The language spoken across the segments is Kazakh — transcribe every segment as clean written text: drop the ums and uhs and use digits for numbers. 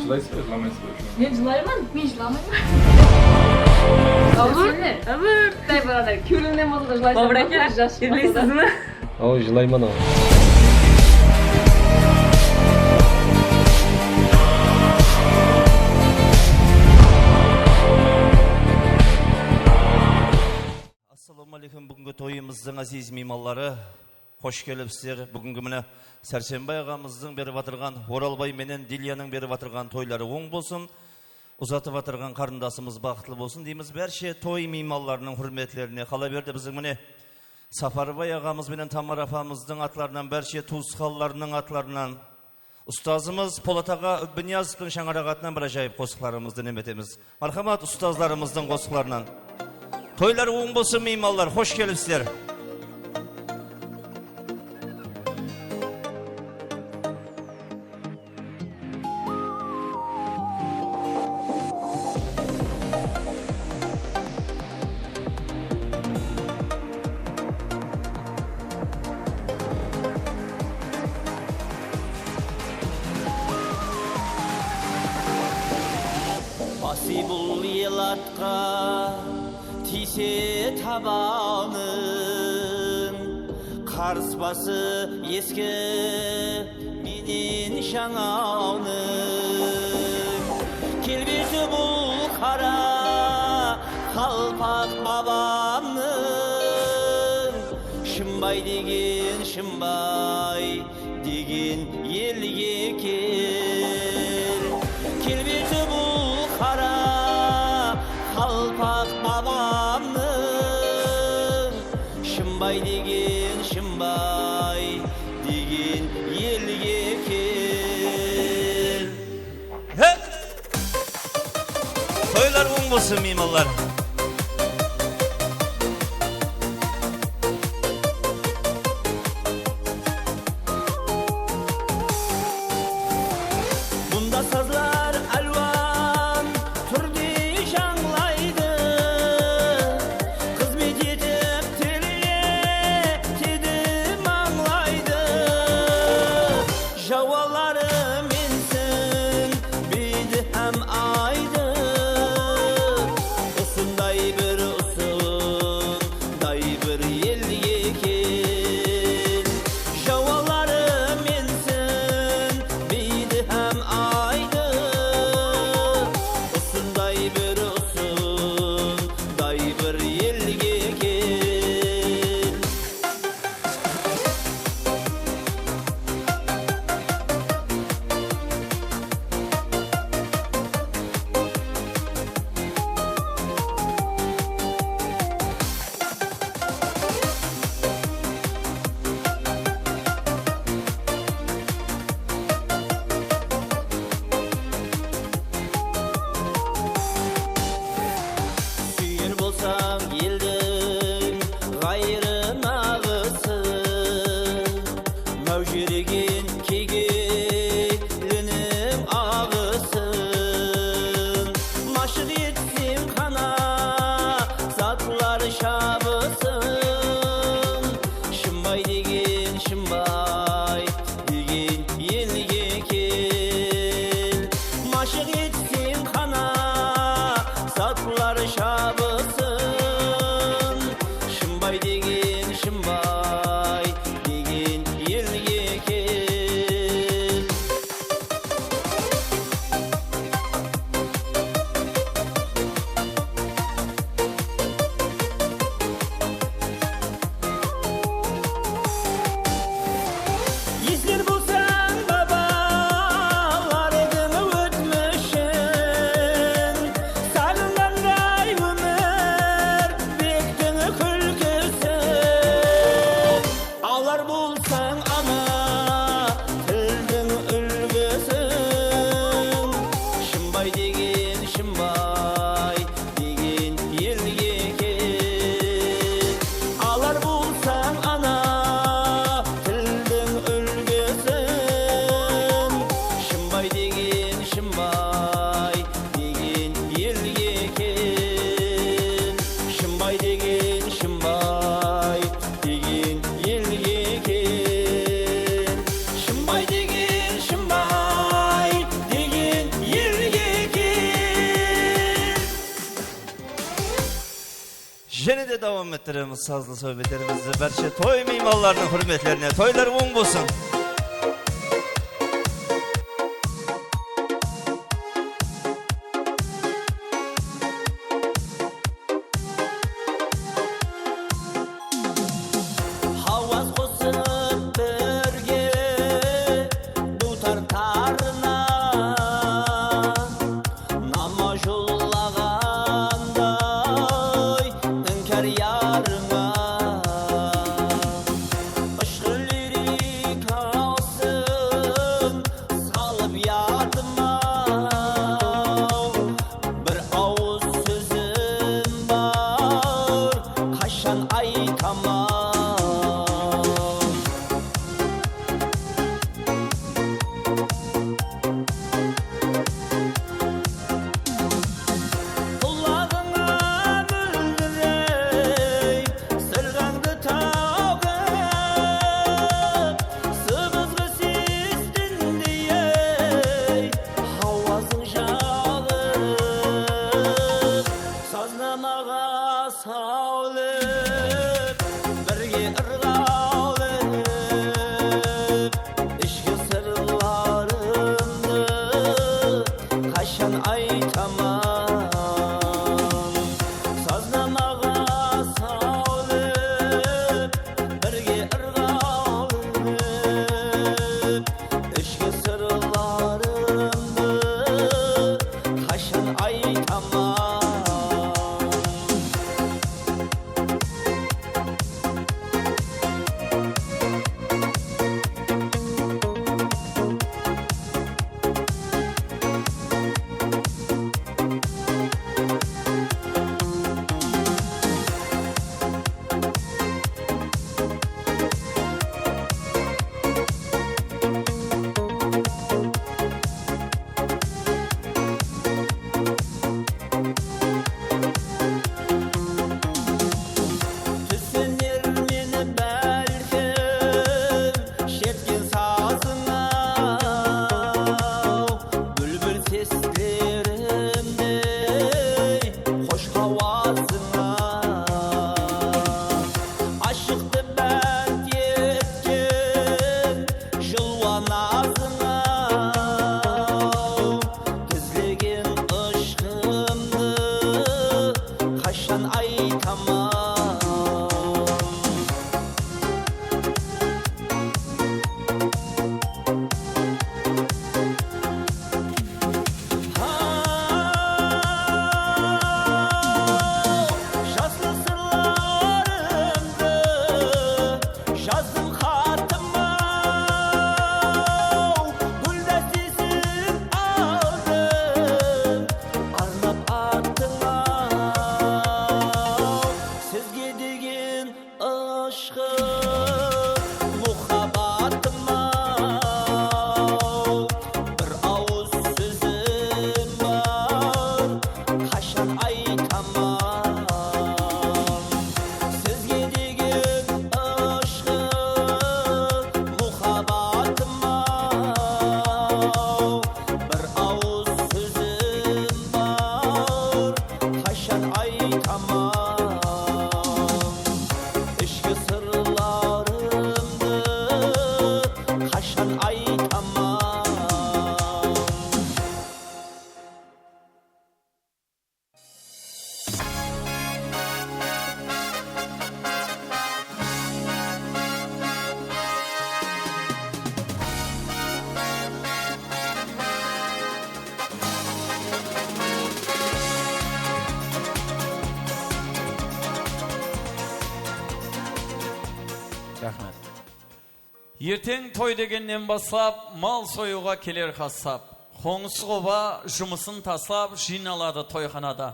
Жылайсыз ба, жыламайсыз ба? Men жылаймын, men жыламаймын. Абыр. Дай барады. Күйеуіңнен болса да жылайсың. Бабыр әке, ерлейсізме? Ой, жылаймын ау. Assalamu alaikum, бүгінгі тойымыздың азиз мейманлары. Хош келіпсіздер. Бүгінгі міне Сәрсенбай ағамыздың беріп атырған, Оралбай менен Дильяның беріп атырған тойлары оң болсын. Ұзатып атырған қарындасымыз бақытлы болсын дейміз. Бәрше той мейманларының хүрметлеріне қала берді. Біздің міне Сапарбай ағамыз менен Тамар апамыздың атларынан, бәрше туысқанларының атларынан, ұстазымыз Полат аға Үббінязовтың шаңырағатынан бір ажайып қосықларымызды неметеміз. Мархамат ұстазларымыздың қосықларынан. Toylar oğun bolsun meymallar, hoş gelipsizler. Basibul yelatka Tise tabanın Karsbası eski Minin şananın Kilbisi bul kara Kalpak babamın Şımbay degin Yelge kel Kilbisi bul kara Kalpak babamın Şımbay degin yelge kel He! Toylar oğun bolsun meymanlar. Bunda sazlar alvan türlü şanglaydı Kızmet edip terletedim anlaydı Javalarım insin bidi hem aydı Usunday bir yelge kel Javalarım insin bidi hem aydı devam ettiremiz sazlı sohbetlerimizi. Berçe toy mimarlarının hürmetlerine, toylar oң bolsun. Ертең той дегеннен бастап, мал союға келер қасап. Қоңсы қоба жұмысын таслап, жиналады тойханада.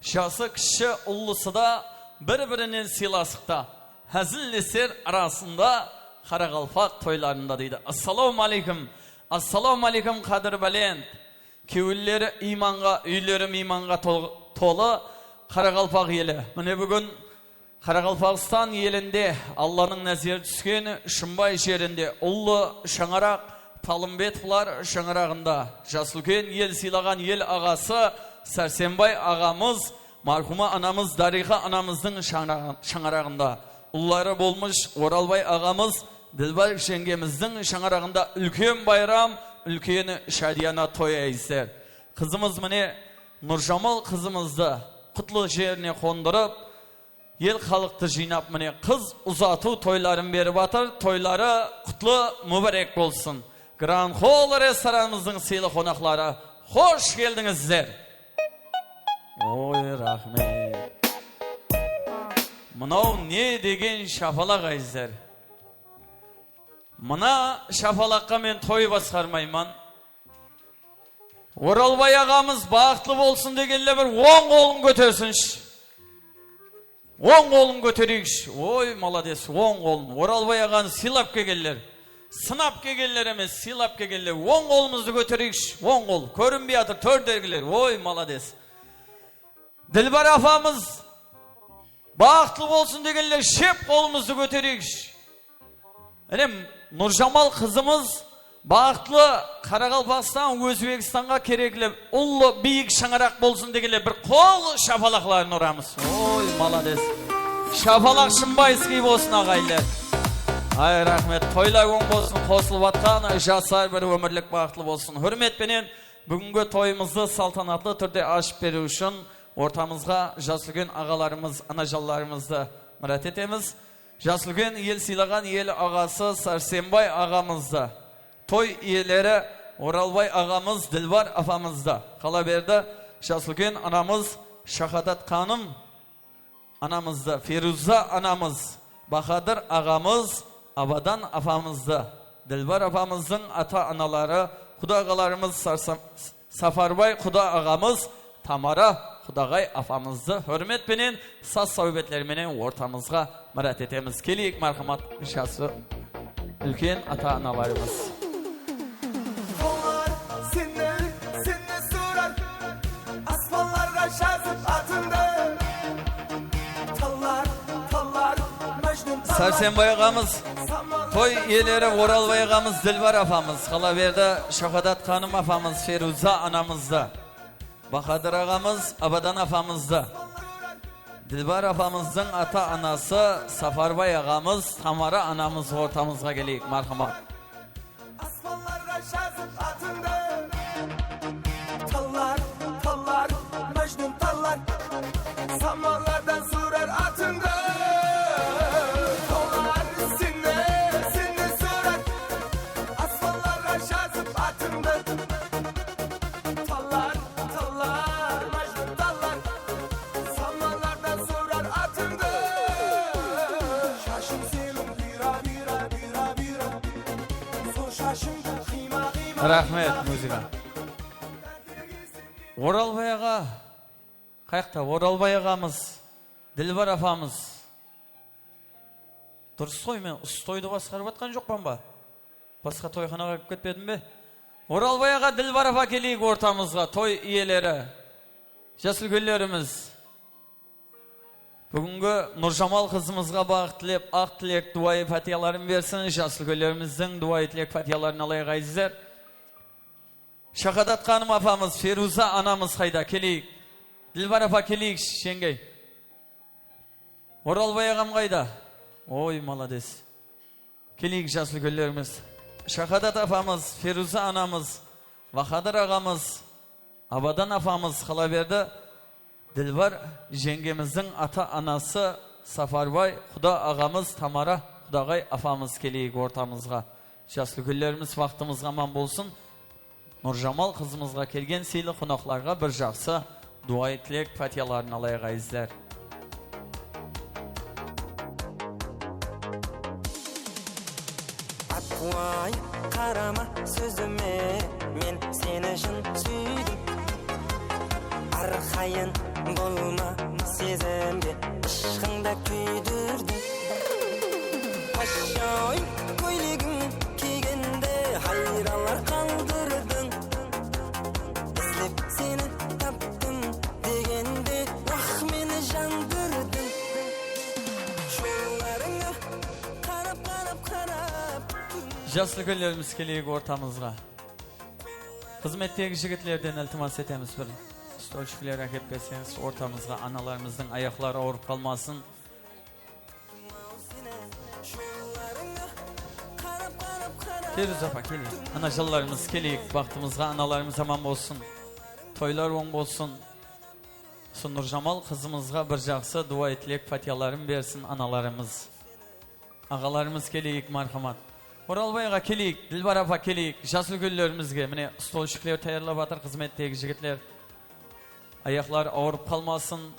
Жасы кіші ұллысы да бір-бірінен сыйласықта. Әзіл-несер арасында Қарақалпақ тойларында дейді. Ассаламу алейкум. Ассаламу алейкум қадір бәлен. Кеуілері иманға, үйлері иманға толы Қарақалпақ елі. Міне бүгін Қарақалпақстан елінде Алланың нәзері түскен Шымбай жерінде ұлы шаңарақ Талымбетовлар шаңарағында жас үлкен ел сыйлаған ел ағасы Сәрсенбай ағамыз Marhuma anamız Dariha anamızın şаңарағында. Ulları bulmuş Oralbay ağamız Dilbar şengemizin şаңарағында ülken bayram, ülken şadiyana toy eyser. Kızımız mene Nurjamal kızımızdı kutlu жерine kondurıp el халықты жинап mene kız uzatı toyların beri batır. Toyları kutlu mübarek olsun. Grand Hall restoranımızın seyli konakları hoş geldinizler. Oy rahmet. Mınau ne degen şafalak ayızlar. Mına şafalakka men toy baskarmayman. Oralbay ağamız bağıtlı olsun degenle bir 10 kolun götürsünş. 10 kolun götürüyüş. Oy malades 10 kolun. Oralbay ağanı silap kegeller. Sınap kegeller emez silap kegeller. 10 kolumuzu götürüyüş. 10 kol. Körün bir atır tör dergiler. Oy malades. Dilbar afamız bağıtlı olsun degenler şep kolumuzu götürüyüş. Elim Nurjamal kızımız bağıtlı Karakalpakstan Özbekistan'a kerekli ullu büyük şаңarak bolsun degenler bir kol şapalaklarını oramız. Oy malades. Şapalak şımbayski bolsun ağaylar. Ay rahmet. Toylar on bolsun kosulup atkan jasar bir ömürlük bağıtlı bolsun. Hürmetpenen bugünkü toyumuzu saltanatlı türde açıp berүү üçün ortamızga Jasülgün ağalarımız, anajallarımızды murat etemiz. Jasülgün el silagan el ağası Sarsenbay ağamızdı. Toy iyeleri Oralbay ağamız Dilbar afamızdı. Kala berdi Jasülgün anamız Şahadat Hanım anamızdı. Feruza anamız Bahadır ağamız Abadan afamızdı. Dilbar afamızın ata anaları Kuda ağalarımız Safarbay Kuda ağamız Tamara Kudagay afamızdı. Hürmetpenen saz sohbetlerimenen ortamızga murat etemiz. Keliyik marhamat şahsı ülken ata analarımız. Onlar seni sorar asmanlarga şazıp atındı. Tallar Mecnun Sarsenbay ağamız toy iyeleri Oralbay ağamız Dilbar afamız. Kalaverdi Şahadat Hanım afamız Feruza anamızdı. Bahadır ağamız Abadan afamızdı. Dilbar afamızın ata anası Safarbay ağamız Tamara anamız ortamızga geleyik marhamat. asmanlarga şazıp atındı. Tallar Mecnun tallar samanlardan sorar atındı. Onlar seni sorar asmanlarga şazıp atındı. Tallar Mecnun tallar samanlardan sorar atındı. Şaşım selim bira so şaşım kıyma Rahmet müzika. Oralbay ağa kayakta Oralbay ağamız Dilbar afamız dұрыс қой мен ұстойды басқарып атқан жоқпын ба басқа тойханаға кіріп кетпедім бе Оралбай аға Dilbar апа келейік ортамызға той иелері жас үлкендеріміз бүгінгі Нұржамал қызымызға бағыт тілеп ақ тілек дуайы фатияларын берсін жас үлкендеріміздің дуайы тілек фатияларын алайық айзыздар Şahadat Hanım apamız Feruza anamız hayda keleyik Dilbar apa keleyik şengey Oralbay ağam kayda oy malades keleyik jaslı göllerimiz Şahadat apamız Feruza anamız Bahadır ağamız Abadan apamız kalaverdi Dilbar jengemizin ata anası Safarbay Kuda ağamız Tamara Kudagay apamız keleyik ortamızga jaslı göllerimiz vaxtımızga aman bolsun Nurjamal kızımızga kelgen seyli konaklarga bir жақсы duayı tilek fatiyalarını alayıq ayızlar. Vay karama sözüme men seni şın süydüm Arkayın bolma sezimde ışkında küydürdüm Aşağı koyligim kiygende hayralar kaldırdın İzlep seni taptım degende vah meni jandırdın Şollarına karap Jaslı göllerimiz keleyik ortamızga. Hizmetteki jigitlerden iltimas etemiz bir stolchikler akep kelseniz ortamızga analarımızın ayakları ağrıp kalmasın. Keliz apa keliyik. Anajallarımız keliyik. Baktığımızga analarımız aman bolsun. Toylar oң bolsun. Sunur Jamal kızımızga bir jaksı dua etilek fatihalarını versin analarımız. Ağalarımız keliyik marhamat. Oralbayga keliyik, Dilbar apa keliyik. Jaslı güllerimizge mine stolchikler tayarlap atır hizmetteki jigitler. Ayaklar ağrıp kalmasın.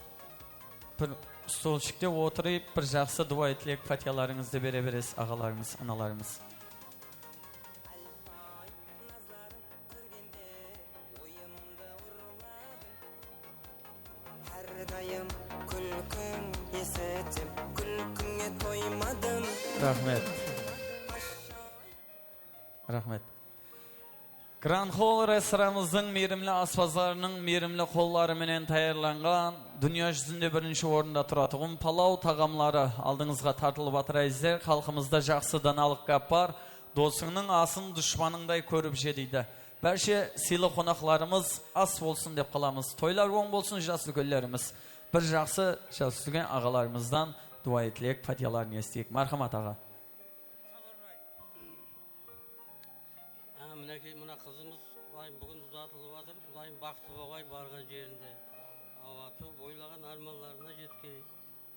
Bir stolchikte oturup bir jaksı dua etilek fatihalarınızı bere-beresiz ağalarımız, analarımız. Her dayım kulkun yesetim, kulkunge toymadım. Rahmet. Rahmet. Grand Hall restoranımızın mirimli aspazlarının mirimli kolları menen tayarlangan dünya yüzünde birinci orunda turatığım palau tagamları aldığınızga tartılıp atırayızlar. Halkımızda jaksı danalık kap var. Dosunun asın düşmanınday körüp jediydi. Berşe sili konaklarımız as olsun dep kalamız. Toylar oң bolsun jaslı göllerimiz. Bir jaksı jaslıgen ağalarımızdan dua etilek fatihalarını esteyek. Marhamat ağa. Minekey mına kızımız Ulayım bugün uzatılıp atır. Ulayım baktı boğay bargan yerinde. Avatı boylagan armanlarına jetkey.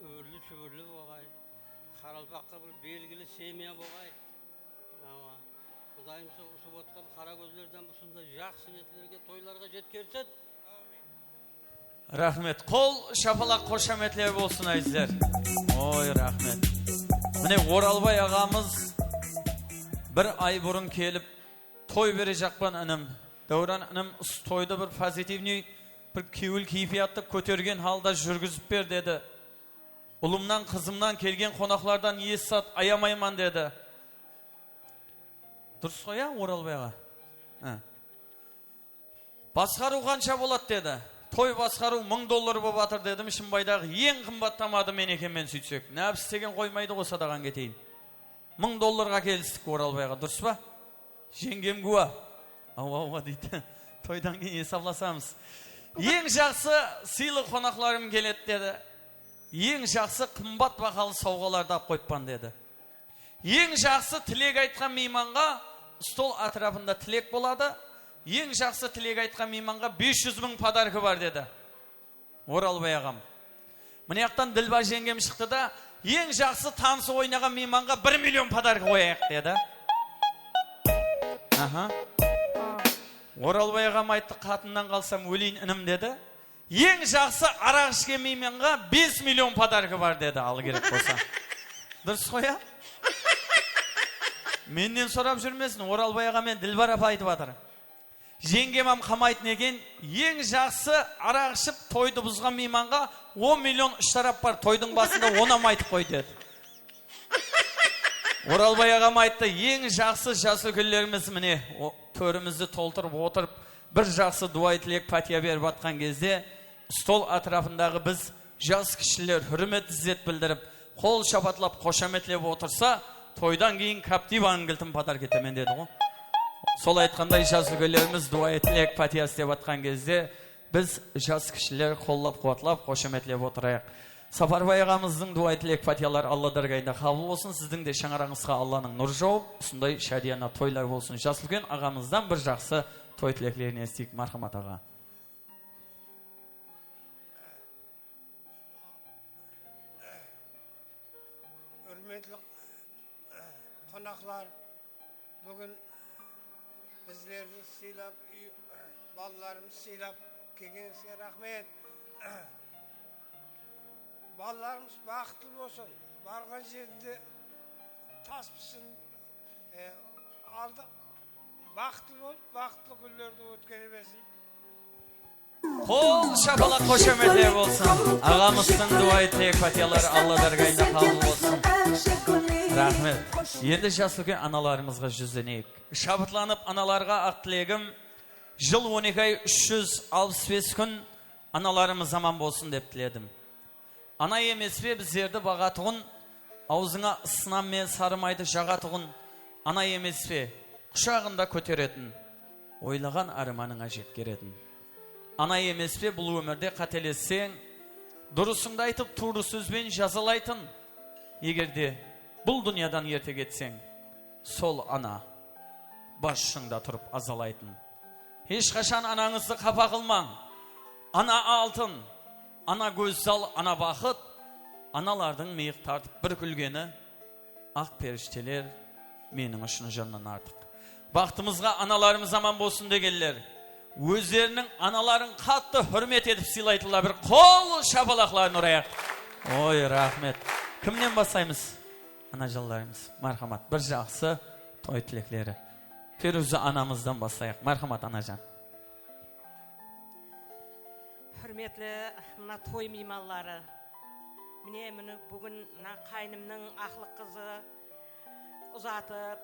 Öbürlü çöbürlü boğay. Karalpakka bir belgili semiya boğay. Ama Ulayım su botkan kara gözlerden busunda jaksı netlerge toylarga jetkersen. Rahmet. Kol şapalak koşametler bolsun azizler. Oy rahmet. Mine Oralbay ağamız bir ay burun kelip toy verecekpan anam. Davran anam toyda bir pozitivni bir kiyul keyfiyatlı kötörgen halda жүрgüzüp ber dedi. Ulumdan kızımdan kelgen konaklardan yesat ayamayman dedi. Durus koya Oralbay ağa. Baskarı kança bolat dedi. Toy baskarı $1000 bop atır dedim. Şimbayдағы ең kımbat tamadı men eken men sütsök. Ne yapıp istegen koymaydı o sadagan keteyin. $1000 kelistік Oralbayға, durus ba? Жеңгем guva. Ava deydi. Toydan keyin hesaplasamız. Ең жақсы сыйлы konaklarım kelet dedi. Ең жақсы kımbat bakalı sovgalar da koypan dedi. Ең жақсы tilek aytkan meymanға stol atrafında tilek boladı. Ең жақсы tilek aytkan meymanға 500.000 padarkı var dedi. Oralbay ağam. Mine yaqtan Dilbar jengem çıktı da ең жақсы tansı oynagan meymanға 1 milyon padarkı koyayak dedi. Aha. Oralbay ağam aytты қатыннан қалсам өлейін інім dedi. Ең жақсы арақ ішкен meymanға 5 milyon padarkı var dedi. Al керек болса. Дұрыс қой а? Menden sorap жүрмесін. Oralbay ağam мен Dilbar apa айтып атыр. Жеңгемам қамайтын екен, ең жақсы арақ ішіп тойды бұзған мейманға 10 миллион шарап бар, тойдың басында онам айтып қой деді. Оралбай ағам айтты, ең жақсы жасы күллеріміз міне төрімізді толтырып отырып, бір жақсы дуа тілек патия беріп атқан кезде, стол атрафындағы біз жас кішілер хүрмет ізет білдіріп, қол шапатлап, қошаметлеп отырса, тойдан кейін каптив аңгілтін патар кетемен деді ғой. Сол айтқандай жас үлгілеріміз дуа етілек патиясы деп атқан кезде біз жас кішілер қоллап қуатлап қошеметлеп отырайық. Сапарбай ағамыздың дуа етілек патиялар Алла даргайында қабыл болсын. Сіздің де шаңыраңызға Алланың нұр жауып, осындай шадияна тойлар болсын. Жас үлген ағамыздан бір жақсы той тілеклерін естейік. Мархамат аға. Hürmetli konaklar, bugün bizlerni siylab, balalarımız siylab kelgenizge rahmet. Balalarımız baxtlı olsun. Bargan yerinde tasbısın. Aldı. Baxtlı ol, baxtlı günlerde ötkelemesin. Kol şapalak koşametler olsun. Ağamızın dua ettiği patiyaları Allah dargayında kabul olsun. Rahmet. Енді жасылген аналарымызға жүзденейік. Шабытланып аналарға ақ тілегім, жыл 12 ай 365 күн аналарымыз аман болсын деп тіледім. Ана емес пе біздерді бағатығын, аузыңа ысынам мен сарымайды жағатығын, ана емес пе құшағында көтеретін, ойлаған арманыңа жеткеретін. Ana emes be бұл өмірде қателессең, дұрысыңды айтып тура сөзбен жазалайтын. Егерде бұл дүниядан ерте кетсең, сол ана басшыңда тұрып азалайтын. Ешқашан анаңызды қапа қылмаң. Ана алтын, ана көзсал, ана бақыт. Аналардың миық тартып бір күлгені, ақ періштелер менің үшін жаннан артық. Бақтымызға аналарымыз аман болсын дегенлер, өздерінің аналарын қатты hürmet етіп сыйлайтынlar, бір қол шапалақларын ұрайық. Ой, рахмет. Кімнен бастаймыз? Анажалдарымыз. Мархамат. Бір жақсы той тілеклері. Феруза анамыздан бастайық. Мархамат анажан. Hürmetli mına toy mimalları. Mine bugün kaynımның ақлық қызы ұзатып,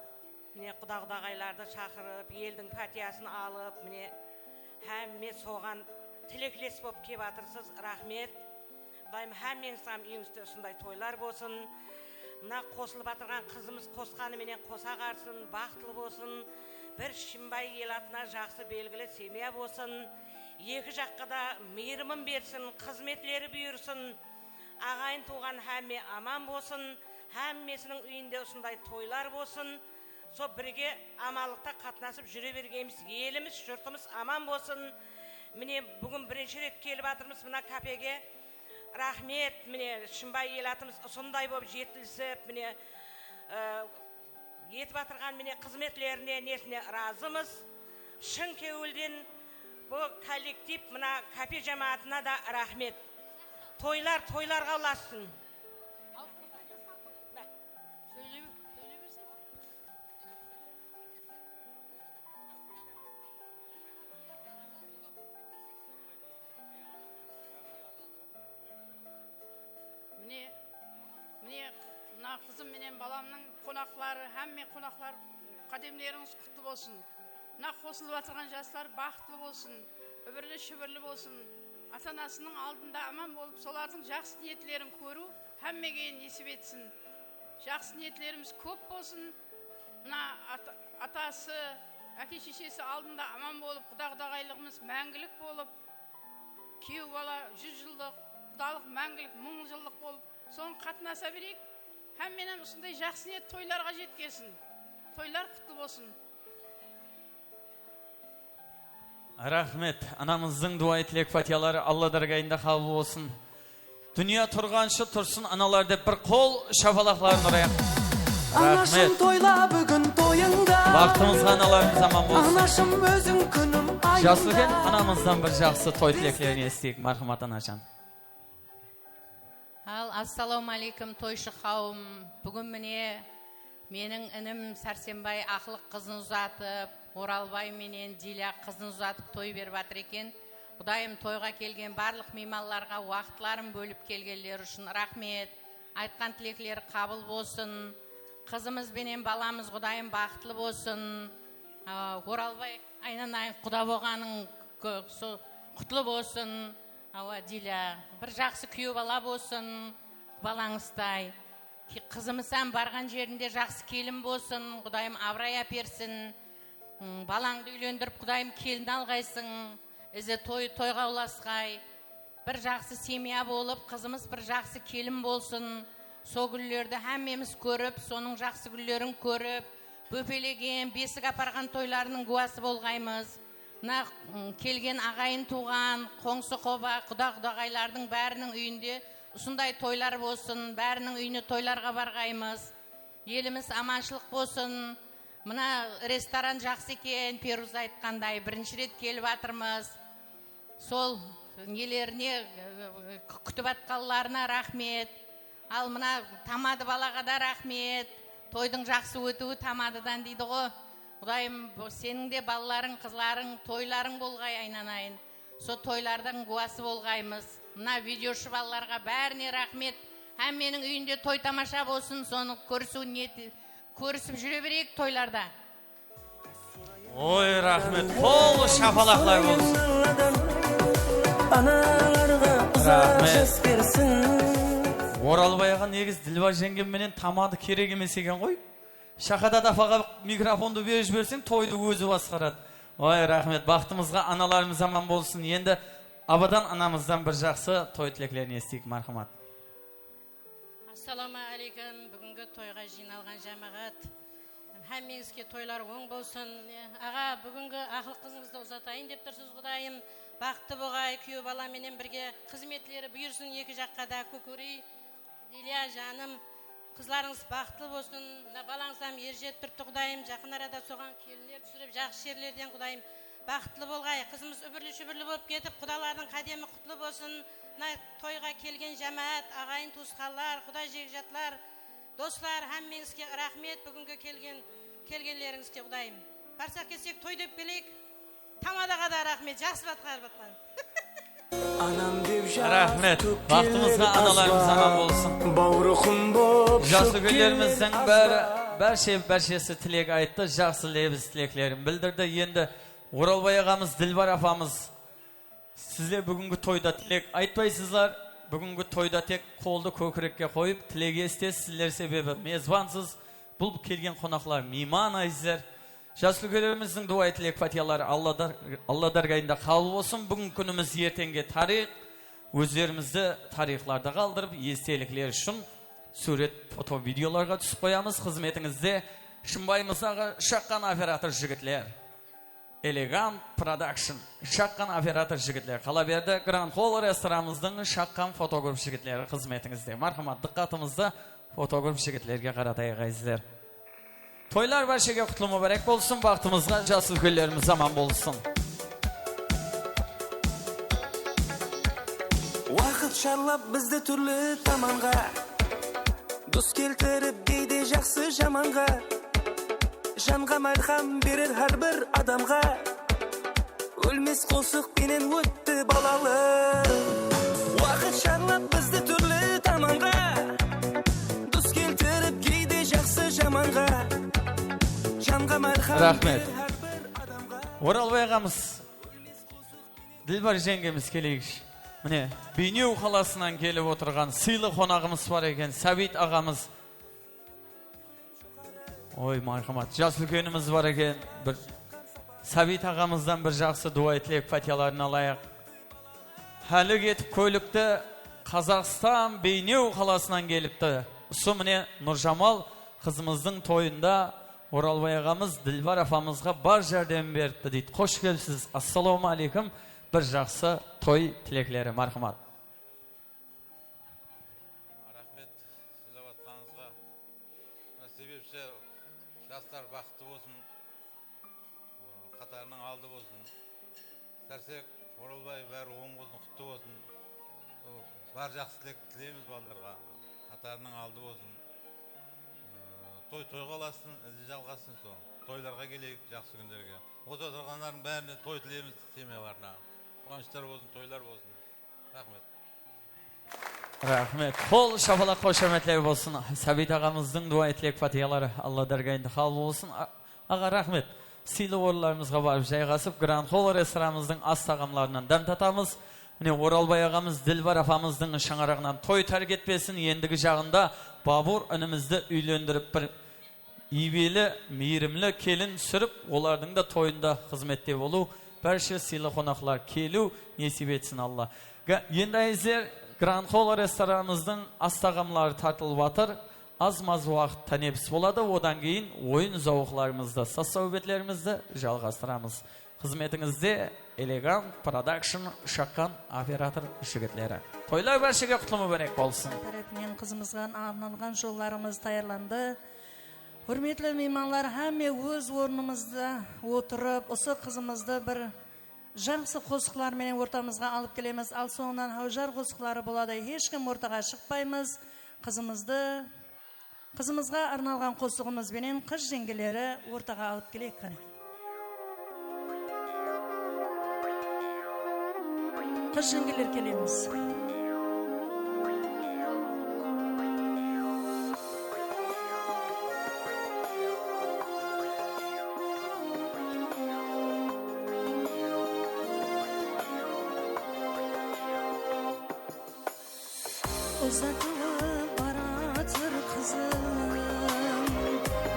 mine құда-құдағайларды шақырып, елдің пәтиясын алып, mine әмме соған тілеклес болып кеп атырсыз. Рахмет. Дайым әмменсам үйіңізде осындай тойлар болсын. Мына қосылып атырған қызымыз қосқаны менен қоса қарсын, бақытлы болсын. Бір шимбай ел атына жақсы белгілі семья болсын. Екі жаққа да мейірімін берсін, қызметлері бұйырсын. Ағайын туған әмме аман болсын. Әммесінің үйінде осындай тойлар болсын. Со бірге амалықта қатынасып жүре бергеніміз, еліміз, жұртымыз аман болсын. Міне бүгін бірінші рет келіп атырмыз мына кафеге. Рахмет, міне шымбай ел атымыз сондай болып жетілісіп, міне етіп атырған міне қызметлеріне несіне разымыз. Шын кеуілден бұл коллектив мына кафе жамаатына да рахмет. Тойларға ұласын. Міне қызым менен баламның қонақлары, әмме қонақлар қадемлеріңіз құтты болсын. Мына қосылып атырған жастар бақытлы болсын, өбірлі шүбірлі болсын. Ата-анасының алдында аман болып, солардың жақсы ниетлерін көру әммеге несіп етсін. Жақсы ниетлеріміз көп болсын. Мына атасы, әке-шешесі алдында аман болып, құда-құдағайлығымыз мәңгілік болып, күйеу бала 100 жылдық, құдалық мәңгілік 1000 жылдық болып, соны қатынаса берейік. Әмменен осындай жақсы ниет тойларға жеткесін. Тойлар құтты болсын. Рахмет. Анамыздың дуа тілек фатиялары Алла даргайында қабыл болсын. Дүния тұрғаншы тұрсын аналар деп бір қол шапалақларын ұрайық. Рахмет. бүгін тойыңда. Бақтымызға аналарымыз аман болсын. Анашым өзің күнім айында. Жасылген анамыздан бір жақсы той тілектерін естейік. Мархамат анажан. Ассаламу алейкум тойшы қауым. Бүгін міне менің інім Сәрсенбай ақлық қызын ұзатып, Оралбай менен Диля қызын ұзатып той беріп атыр екен. Құдайым тойға келген барлық мейманларға уақытларын бөліп келгендер үшін рахмет. Айтқан тілеклері қабыл болсын. Қызымыз бенен баламыз Құдайым бақытлы болсын. Оралбай айнан құда болғаның құтлы болсын. Диля бір жақсы күйеу бала болсын, балаңыздай. Қызымыздан барған жерінде жақсы келін болсын, Құдайым абырай әперсін. Балаңды үйлендіріп, Құдайым келін алғайсың. Ізі тойға ұласқай. Бір жақсы семья болып, қызымыз бір жақсы келін болсын. Со гүллерді әммеміз көріп, соның жақсы гүллерін көріп, бөпелеген, бесік апарған тойларының куәсі болғаймыз. Келген ағайын туған, қоңсы қоба, құда-құдағайлардың бәрінің үйінде ұсындай тойлар болсын, бәрінің үйіне тойларға барғаймыз. Еліміз аманшылық болсын. Мына ресторан жақсы екен, Перуза айтқандай, бірінші рет келіп атырмыз. Сол нелеріне күтіп атқанларына рахмет. Ал мына тамады балаға да рахмет. Тойдың жақсы өтуі тамадыдан дейді ғой. Құдайым, сенің де балаларың, қызларың, тойларың болғай айнанайын. Со тойлардың куәсі болғаймыз. Мына видеошы балаларға бәріне рахмет. Әм менің үйінде той тамаша болсын, соны көрісіп жүре берейік тойларда. Ой, рахмет. Қол шапалақлар болсын. Рахмет. Оралбайға негіз Дилба жеңген менен тамады керек емес екен ғой. Шақада дафаға микрофонды беріп жіберсең, тойды өзі басқарады. Oy rahmet. Baxtımızga analarımız aman bolsun. Endi abadan anamızdan bir жақсы toy tileklerini esteyik marhamat. Assalamu alaykum. Bugungi to'yga jиналган жамаат. Hammangizga to'ylar o'ng bo'lsin. Ağa, bugungi aql qizingizni uzatayın deb tursiz Xudoyim. Baxtli bo'lg'ay, kuyov bolam bilan birga xizmatlari buyursin iki жаққа da ko'kuri. Dilya жаным, qizlaringiz baxtli bo'lsin. Balangiz ham erjet turibdi Xudoyim. Yaqin arada so'g'an kelinlar tushirib, yaxshi yerlardan Xudoyim baxtli bo'lg'ay. Qizimiz o'birli-shubirli bo'lib ketib, Xudolarning qadami qutli bo'lsin. To'yga kelgan jamoat, ag'ayin to'sqanlar, Xudo jegijatlar, do'stlar, hammangizga rahmat. Bugungi kelganlaringizga Xudoyim. Barsak kelsak to'y deb kelik. Tamadaga da rahmet. Yaxshi batqar batqar. Rahmet. Baxtımızga analarımız aman bolsun. Жақсы günlerimizden berşesi tilek aytdı. Жақсы lebiz tileklerini bildirdi. Endi Oralbay ağamız, Dilbar apamız sizler bugünkü toyda tilek aytpaysızlar. Bugünkü toyda tek koldu kökürekке koyup tilegi estesiz sizler sebebi mezbansız. Bu kelgen konaklar miman azizler. Yaşlı gönlerimizin dua tilek fatihaları Allah dargayında kabul olsun. Bugün günümüz ertenge tarih özlerimizde tarihlarda kaldırıp estelikler için suret foto videolarga түсіп koyamız. Hizmetinizde şımbayımıza şakkan operatör jigitler. Elegant Production şakkan operatör jigitler. Kalaberde Grand Hall restoranımızdan şakkan fotograf jigitleri hizmetinizde. Marhamat diqqatimizde fotograf jigitlerge qaratayıq azizler. Toylar barşaga qutlug' muborak bo'lsin. Baxtimizga jasur kunlarimiz zaman bo'lsin. Vaqt sharlab bizde turli tomonga do'st keltirib deydi yaxshi jamonga. Jonga malham berir har bir odamga. O'lmas qo'shiq bilan o'tdi bolalar. Vaqt sharlab bizde turli tomonga do'st keltirib deydi yaxshi jamonga. Rahmet. Oralbay ağamız, Dilbar jengemiz keleyik. Mine, Beynev xalasından gelip oturgan sıylı konağımız var eken, Sabit ağamız. Oy marhamat, jaslı köyünümüz var eken, Sabit ağamızdan bir жақсы dua etleyip fatihalarını alayaq. Hali getip köylükte Kazakistan Beynev xalasından gelipti. Su mine Nurjamal kızımızın toyunda Oralbay ağamız Dilbar afamızga bar jardam berdi deydi. Hoş gelipsiz. Assalomu alaykum. Bir жақсы toy tilekleri marhamat. Rahmet. Sizlar atkanızga. Sebepçi жастар бақытты болсын. Қатарының алды болсын. Сәрсек Оралбай бәрі оң болсын, құтты болсын. Бар жақсы тілек тілейміз балдарға. Қатарының алды болсын. Той қаласын, жалғасын сол. Тойларға келейік жақсы күндерге. Осы отырғандардың бәріне той тілейміз семьяларына. Қуаныштар болсын, тойлар болсын. Рахмет. Rahmet. Kol şapalak koşametler bolsun. Sabit ağamızın dua etlek fatihaları Allah dargayında kabul olsun. Ağa rahmet. Sili orlarımızga barıp jaygasıp Grand Hall restoranımızın az tağamlarından dem tatamız. Oralbay ağamız Dilbar afamızın şanarağından toy terk etmesin. Endigi jağında babur önümüzde üylendiriп bir iyibeli, mirimli kelin sürüp olardың da toyunda hizmette bolu. Barcha sili konaklar kelu nesip etsin Allah. Endi azizlar Grand Hall restoranımızın az tağamları tartılıp atır. Az-maz vaqt tanepis болады. Odan keyin oyun zavuklarımızda, sas-sohbetlerimizde жалғастырамыз. Hizmetinizde Elegant Production şakkan operator jigitleri. Toylar barşaga qutlug' muborak bo'lsin. Tarafından kızımızga arnalgan jollarımız tayyorlandı. Hürmetli mehmonlar, hamma o'z o'rnimizda o'tirib, o'sha qizimizni bir жақсы qo'shiqlar bilan o'rtamizga olib kelamiz. Al so'ngdan havjar qo'shiqlari bo'ladi. Hech kim o'rtaga chiqmaymiz. Qizimizga arnalgan qo'shig'imiz bilan qiz jengilari o'rtaga olib kelaylik. Qiz jengilar kelamiz. Uzatılıp baratır kızım,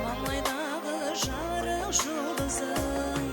Mamlaydağı jarı şu kızım.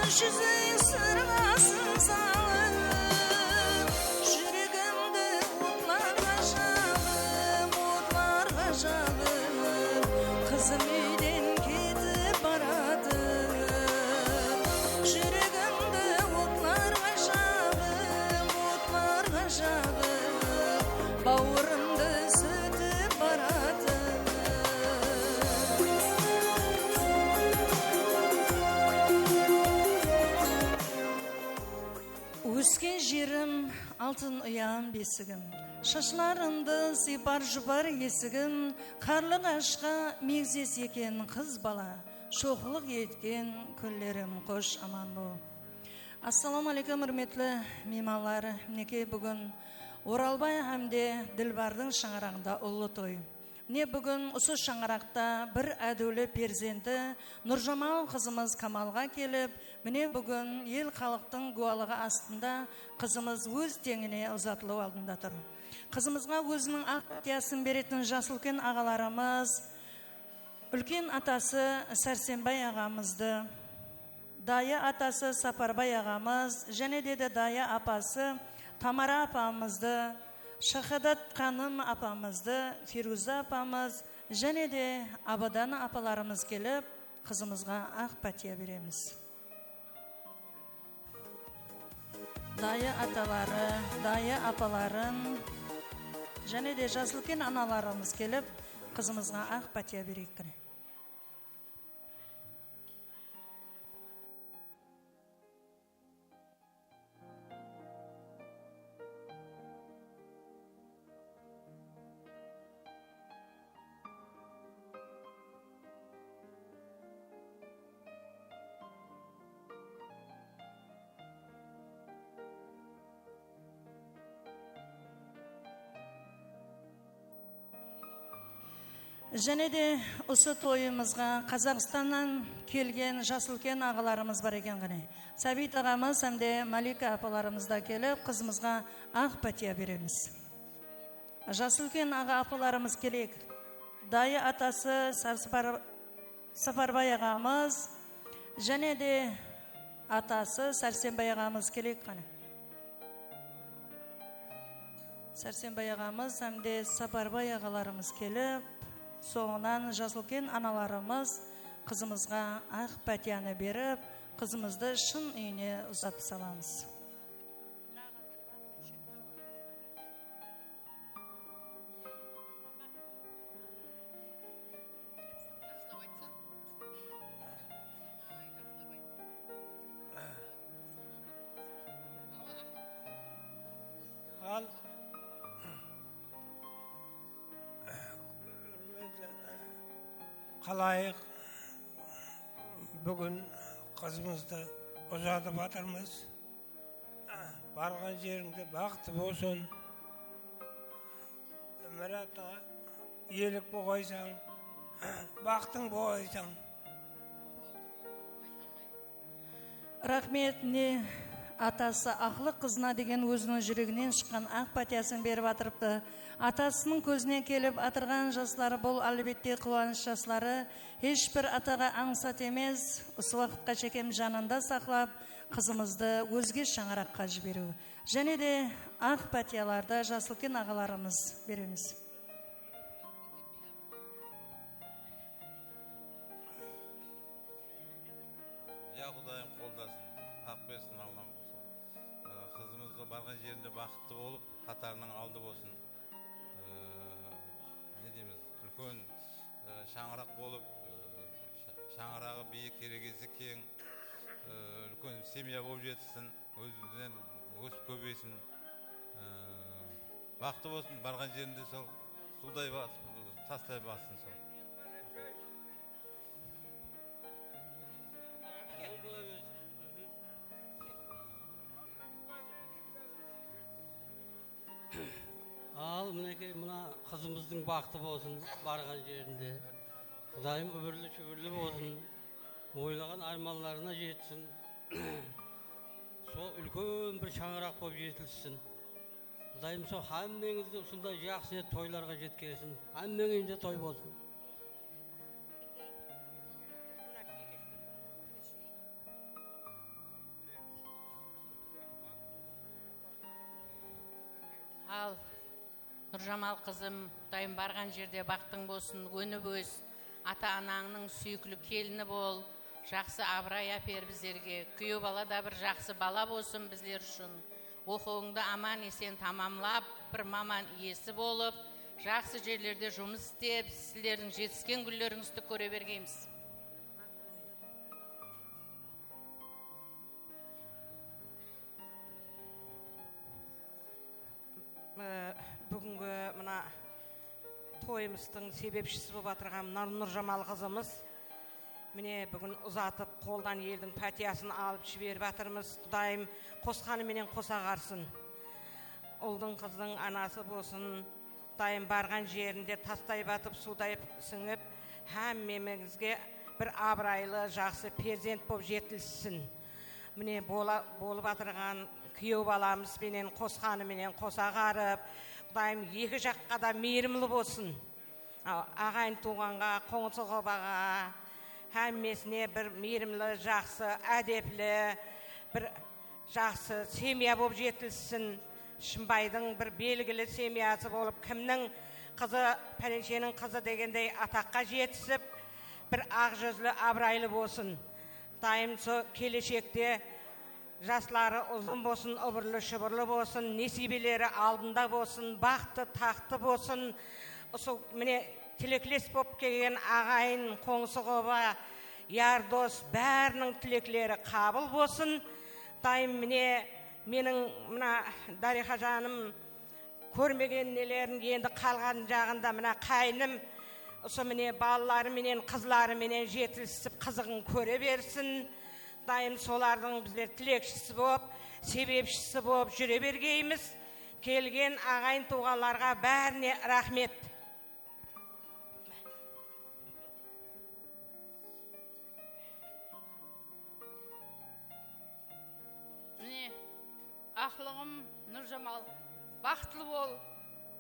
жүзің сырғасын салып, жүрегімді отларға жағып, қызым үйден кетіп барады. Жүрегімді отларға жағып, бауырымды сүтіп барады. Өскен жерім алтын ұян бесігім, шашларымды сипар жұпар есігім, қарлы ғашқа мегзес екен қыз бала, шоқлық еткен күллерім қош аман бол. Ассаламу алейкум, үрметлі меймандар. Мінекей бүгін Оралбай әмде Ділбардың шаңырағында ұлы той. Не бүгін осы шаңырақта бір әділі перзенті Нұржамал қызымыз Камалға келіп, міне бүгін ел халықтың гуалығы астында қызымыз өз теңіне ұзатылу алдында тұр. Қызымызға өзінің ақ тиясын беретін Жасылкен ағаларымыз, үлкен атасы Сәрсенбай ағамызды, дайы атасы Сапарбай ағамыз, және деді дайы апасы Тамара апамызды, Шахадат қаным апамызды, Фируза апамыз, және де Абаданы апаларымыз келіп, қызымызға ақ пәтия береміз. Дайы аталары, дайы апаларын, және де Жасылкен аналарымыз келіп, қызымызға ақ пәтия берейік. Және де осы тойымызға Қазақстаннан келген Жасылкен ағаларымыз бар екен ғане. Сәбит ағамыз әмде Малика апаларымызда келіп, қызымызға ақ пәтия береміз. Жасылкен аға апаларымыз келек. Дайы атасы Сапарбай ағамыз, және де атасы Сәрсенбай ағамыз келек ғане. Сәрсенбай ағамыз әмде Сапарбай ағаларымыз келіп, соңынан Жасылкен аналарымыз қызымызға ақ пәтияны беріп, қызымызды шын үйіне ұзатып саламыз. Al қалайық бүгін қызымызды ұзатып жатырмыз. Барған жеріңде бақытты болсын. Мұрата елік болғайсаң, бақтың болғайсаң. Рахмет, не атасы ақлы қызына деген өзінің жүрегінен шыққан ақ пәтиясын беріп атырыпты. Атасының көзіне келіп атырған жастары бұл әлбетте қуаныш жастары. Ешбір атаға аңсат емес, осы уақытқа шекем жанында сақлап, қызымызды өзге шаңыраққа жіберу. Және де ақ пәтияларды Жасылкен ағаларымыз береміз. Я Құдайым қолдасын, ақ берсін Аллам. Қызымызға барған жерінде бақытты болып, қатарының алды болсын. Не дейміз, үлкен шаңырақ болып, шаңырағы биік, керегесі кең, үлкен семья болып жетсін, өзінен өсіп көбейсін. Бақытты болсын, барған жерінде сол судай тастай бассын сол. Ал мінекей мына қызымыздың бақыты болсын барған жерінде. Құдайым өмірлі шүбірлі болсын, ойлаған арманларына жетсін. Сол үлкен бір шаңырақ болып жетілсін. Құдайым сол әммеңізді сондай жақсы тойларға жеткерсін. Әммеңізде той болсын. Нұржамал қызым, Құдайым барған жерде бақтың болсын, өніп өс, ата-анаңның сүйіклі келіні бол, жақсы абырай апер біздерге, күйеу бала да бір жақсы бала болсын біздер үшін. Оқуыңды аман есен тамамлап, бір маман иесі болып, жақсы жерлерде жұмыс істеп, сіздердің жетіскен күндеріңізді көре бергейміз. Бүгінгі мына тойымыздың себепшісі болып отырған Нұржамал қызымыз міне бүгін ұзатып қолдан елдің пәтиясын алып жіберіп жатырмыз. Құдайым қосқаныменен қоса қарсын. Ұлдың қыздың анасы болсын, Құдайым барған жерінде тастай батып судай сіңіп, әммемізге бір абырайлы жақсы перзент болып жетілсін. Міне болып жатырған күйеу баламыз менен қосқаныменен қоса қарып, Құдайым екі жаққа да мейірімлі болсын. Ағайын туғанға, қоңсы-қобаға, әммесіне бір мейірімлі, жақсы, әдеплі, бір жақсы семья болып жетілсін. Шымбайдың бір белгілі семьясы болып, кімнің қызы, пәленшенің қызы дегендей атаққа жетісіп, бір ақ жүзлі, абырайлы болсын. Дайым келешекте жастары ұзын болсын, ұбырлы шұбырлы болсын, несібелері алдында болсын, бақты тақты болсын. Осы міне тілеклес болып келген ағайын, қоңсы-қоба, яр дос бәрінің тілеклері қабыл болсын. Дайым міне менің мына Дариха жаным көрмеген нелерін енді қалған жағында мына қайным осы міне балалары менен қызлары менен жетілісіп қызығын көре берсін. Дайым солардың біздер тілекшісі болып, себепшісі болып жүре бергейміз. Келген ағайын туғаларға бәріне рахмет. Міне, ақлығым Нұржамал, бақытлы бол,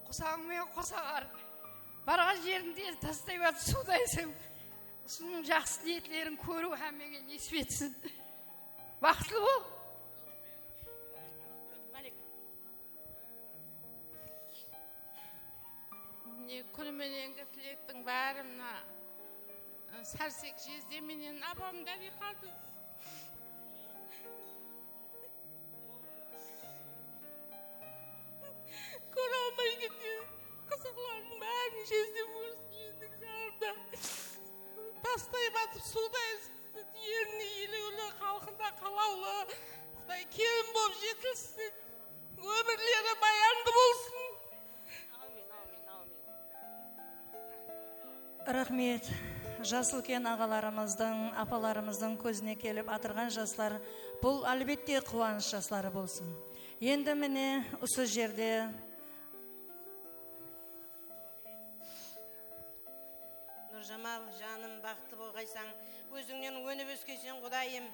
қосағыңмен қосағар. Барған жерінде тастай батып судайсың. Осының жақсы ниетлерін көру әмеге несіп етсін. Бақытлы бол. Күнімененгі тілектің бәрі мына сәрсек жезде менен апам Дарихады. Көре алмай кеткен қызықлардың бәрін жезде көрсін ендік жағында. Тастай батып судай еріне елеулі, халқында қалаулы, Құдай келін болып жетілсін, өмірлері баянды болсын. Рахмет. Жасылкен ағаларымыздың, апаларымыздың көзіне келіп атырған жастар, бұл әлбетте қуаныш жастары болсын. Енді міне осы жерде Нұржамал жаным, бақытты болғайсаң, өзіңнен өніп өскейсен Құдайым,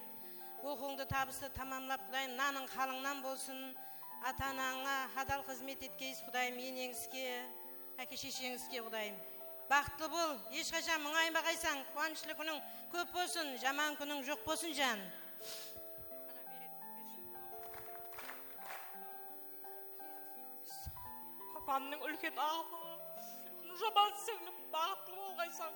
оқуыңды табысты тамамлап Құдайым, наның қалыңнан болсын, ата-анаңа адал қызмет еткейсіз Құдайым, енеңізге, әке-шешеңізге Құдайым. Бақытты бол, ешқашан мұңаймағайсаң, қуанышлы күнің көп болсын, жаман күнің жоқ болсын жан. Папамның үлкен ағылы, Нұржамал сіңлім, бақытты болғайсаң.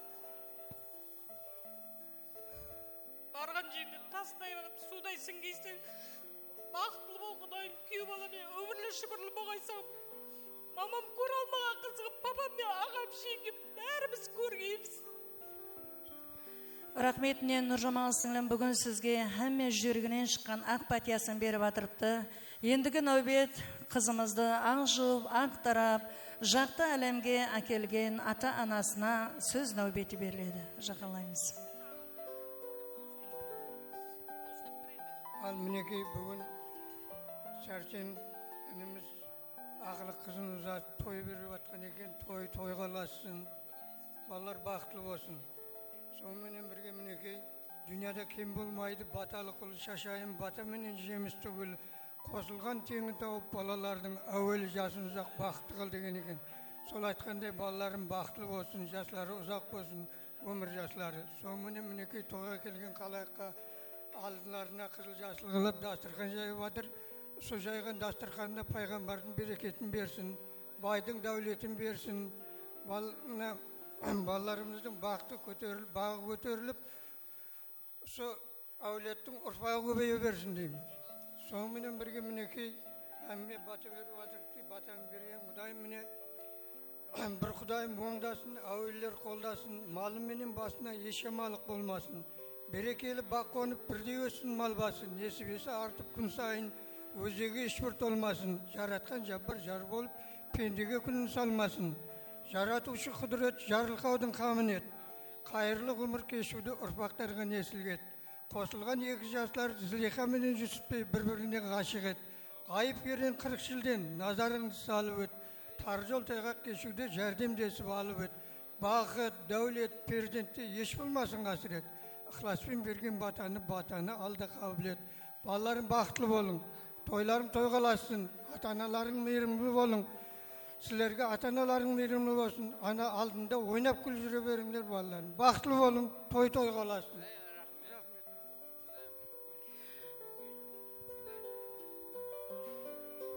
Барған жерінде тастай батып судай сіңгейсің, бақытты бол Құдайым, күйеу баламен өмірлі шүбірлі болғайсаң. Мамам көре алмаған қызығып, папам мен ағам шеңгіп, бәріміз көргейміз. Рахметінен Нұржамал сіңлім бүгін сізге әмме жүргінен шыққан ақ пәтиясын беріп атырыпты. Ендігі нәубет қызымызды ақ жуып, ақ тарап, жақты әлемге әкелген ата-анасына сөз нәубеті беріледі. Жақалаймыз. Ал мінекей бүгін Сәрсен ініміз ақылы қызын ұзатып той беріп жатқан екен, тойға ұлассын, балалар бақытлы болсын. Сонымен бірге мінекей дүнияда кем болмайды, баталы құл шашайын, бата менен жеміс түгіл, қосылған теңі тауып балалардың әуелі жасын ұзақ бақытты қыл деген екен. Сол айтқандай балаларым бақытлы болсын, жастары ұзақ болсын, өмір жастары. Сонымен мінекей тойға келген қалайыққа алдыларына қызыл жасыл қылып дастархан жайып жатыр. Сол жайған дастарханда пайғамбардың берекетін берсін. байдың дәулетін берсін. Балаларымыздың бағы көтеріліп, осы әулеттің ұрпағы көбейе берсін деймін. Сонымен бірге мінекей әмме бата беріп жатырды, батаны берген Құдайым міне бір Құдайым оңдасын, әулиелер қолдасын, малым менен басына ешемалық болмасын. Берекелі бақ қонып бірдей өссін мал басын, несібесі артып күн сайын өзегі ешбір толмасын. Жаратқан жаббар жар болып, пендеге күнін салмасын. Жаратушы құдірет жарылқаудың қамын ет. Қайырлы ғұмыр кешуді ұрпақтарға несілгет. Қосылған екі жастар Зылиха менен Жүсіппей бір-біріне ғашық ет. Айып берен 40 жылден назарыңды салып өт. Тар жол тайғақ кешуде жәрдемдесіп алып өт. Бақыт, дәулет, перзентте еш болмасын қасірет. Ықыласпен берген батаны алда қабыл ет. Балаларың бақытлы болың, тойларың тойғаласын, ата-аналарың мейірімді болың. Сілерге ата-аналарың мейірімді болсын, ана алдында ойнап күл жүре беріңдер балаларың. Бақытлы болың, тойғаласын.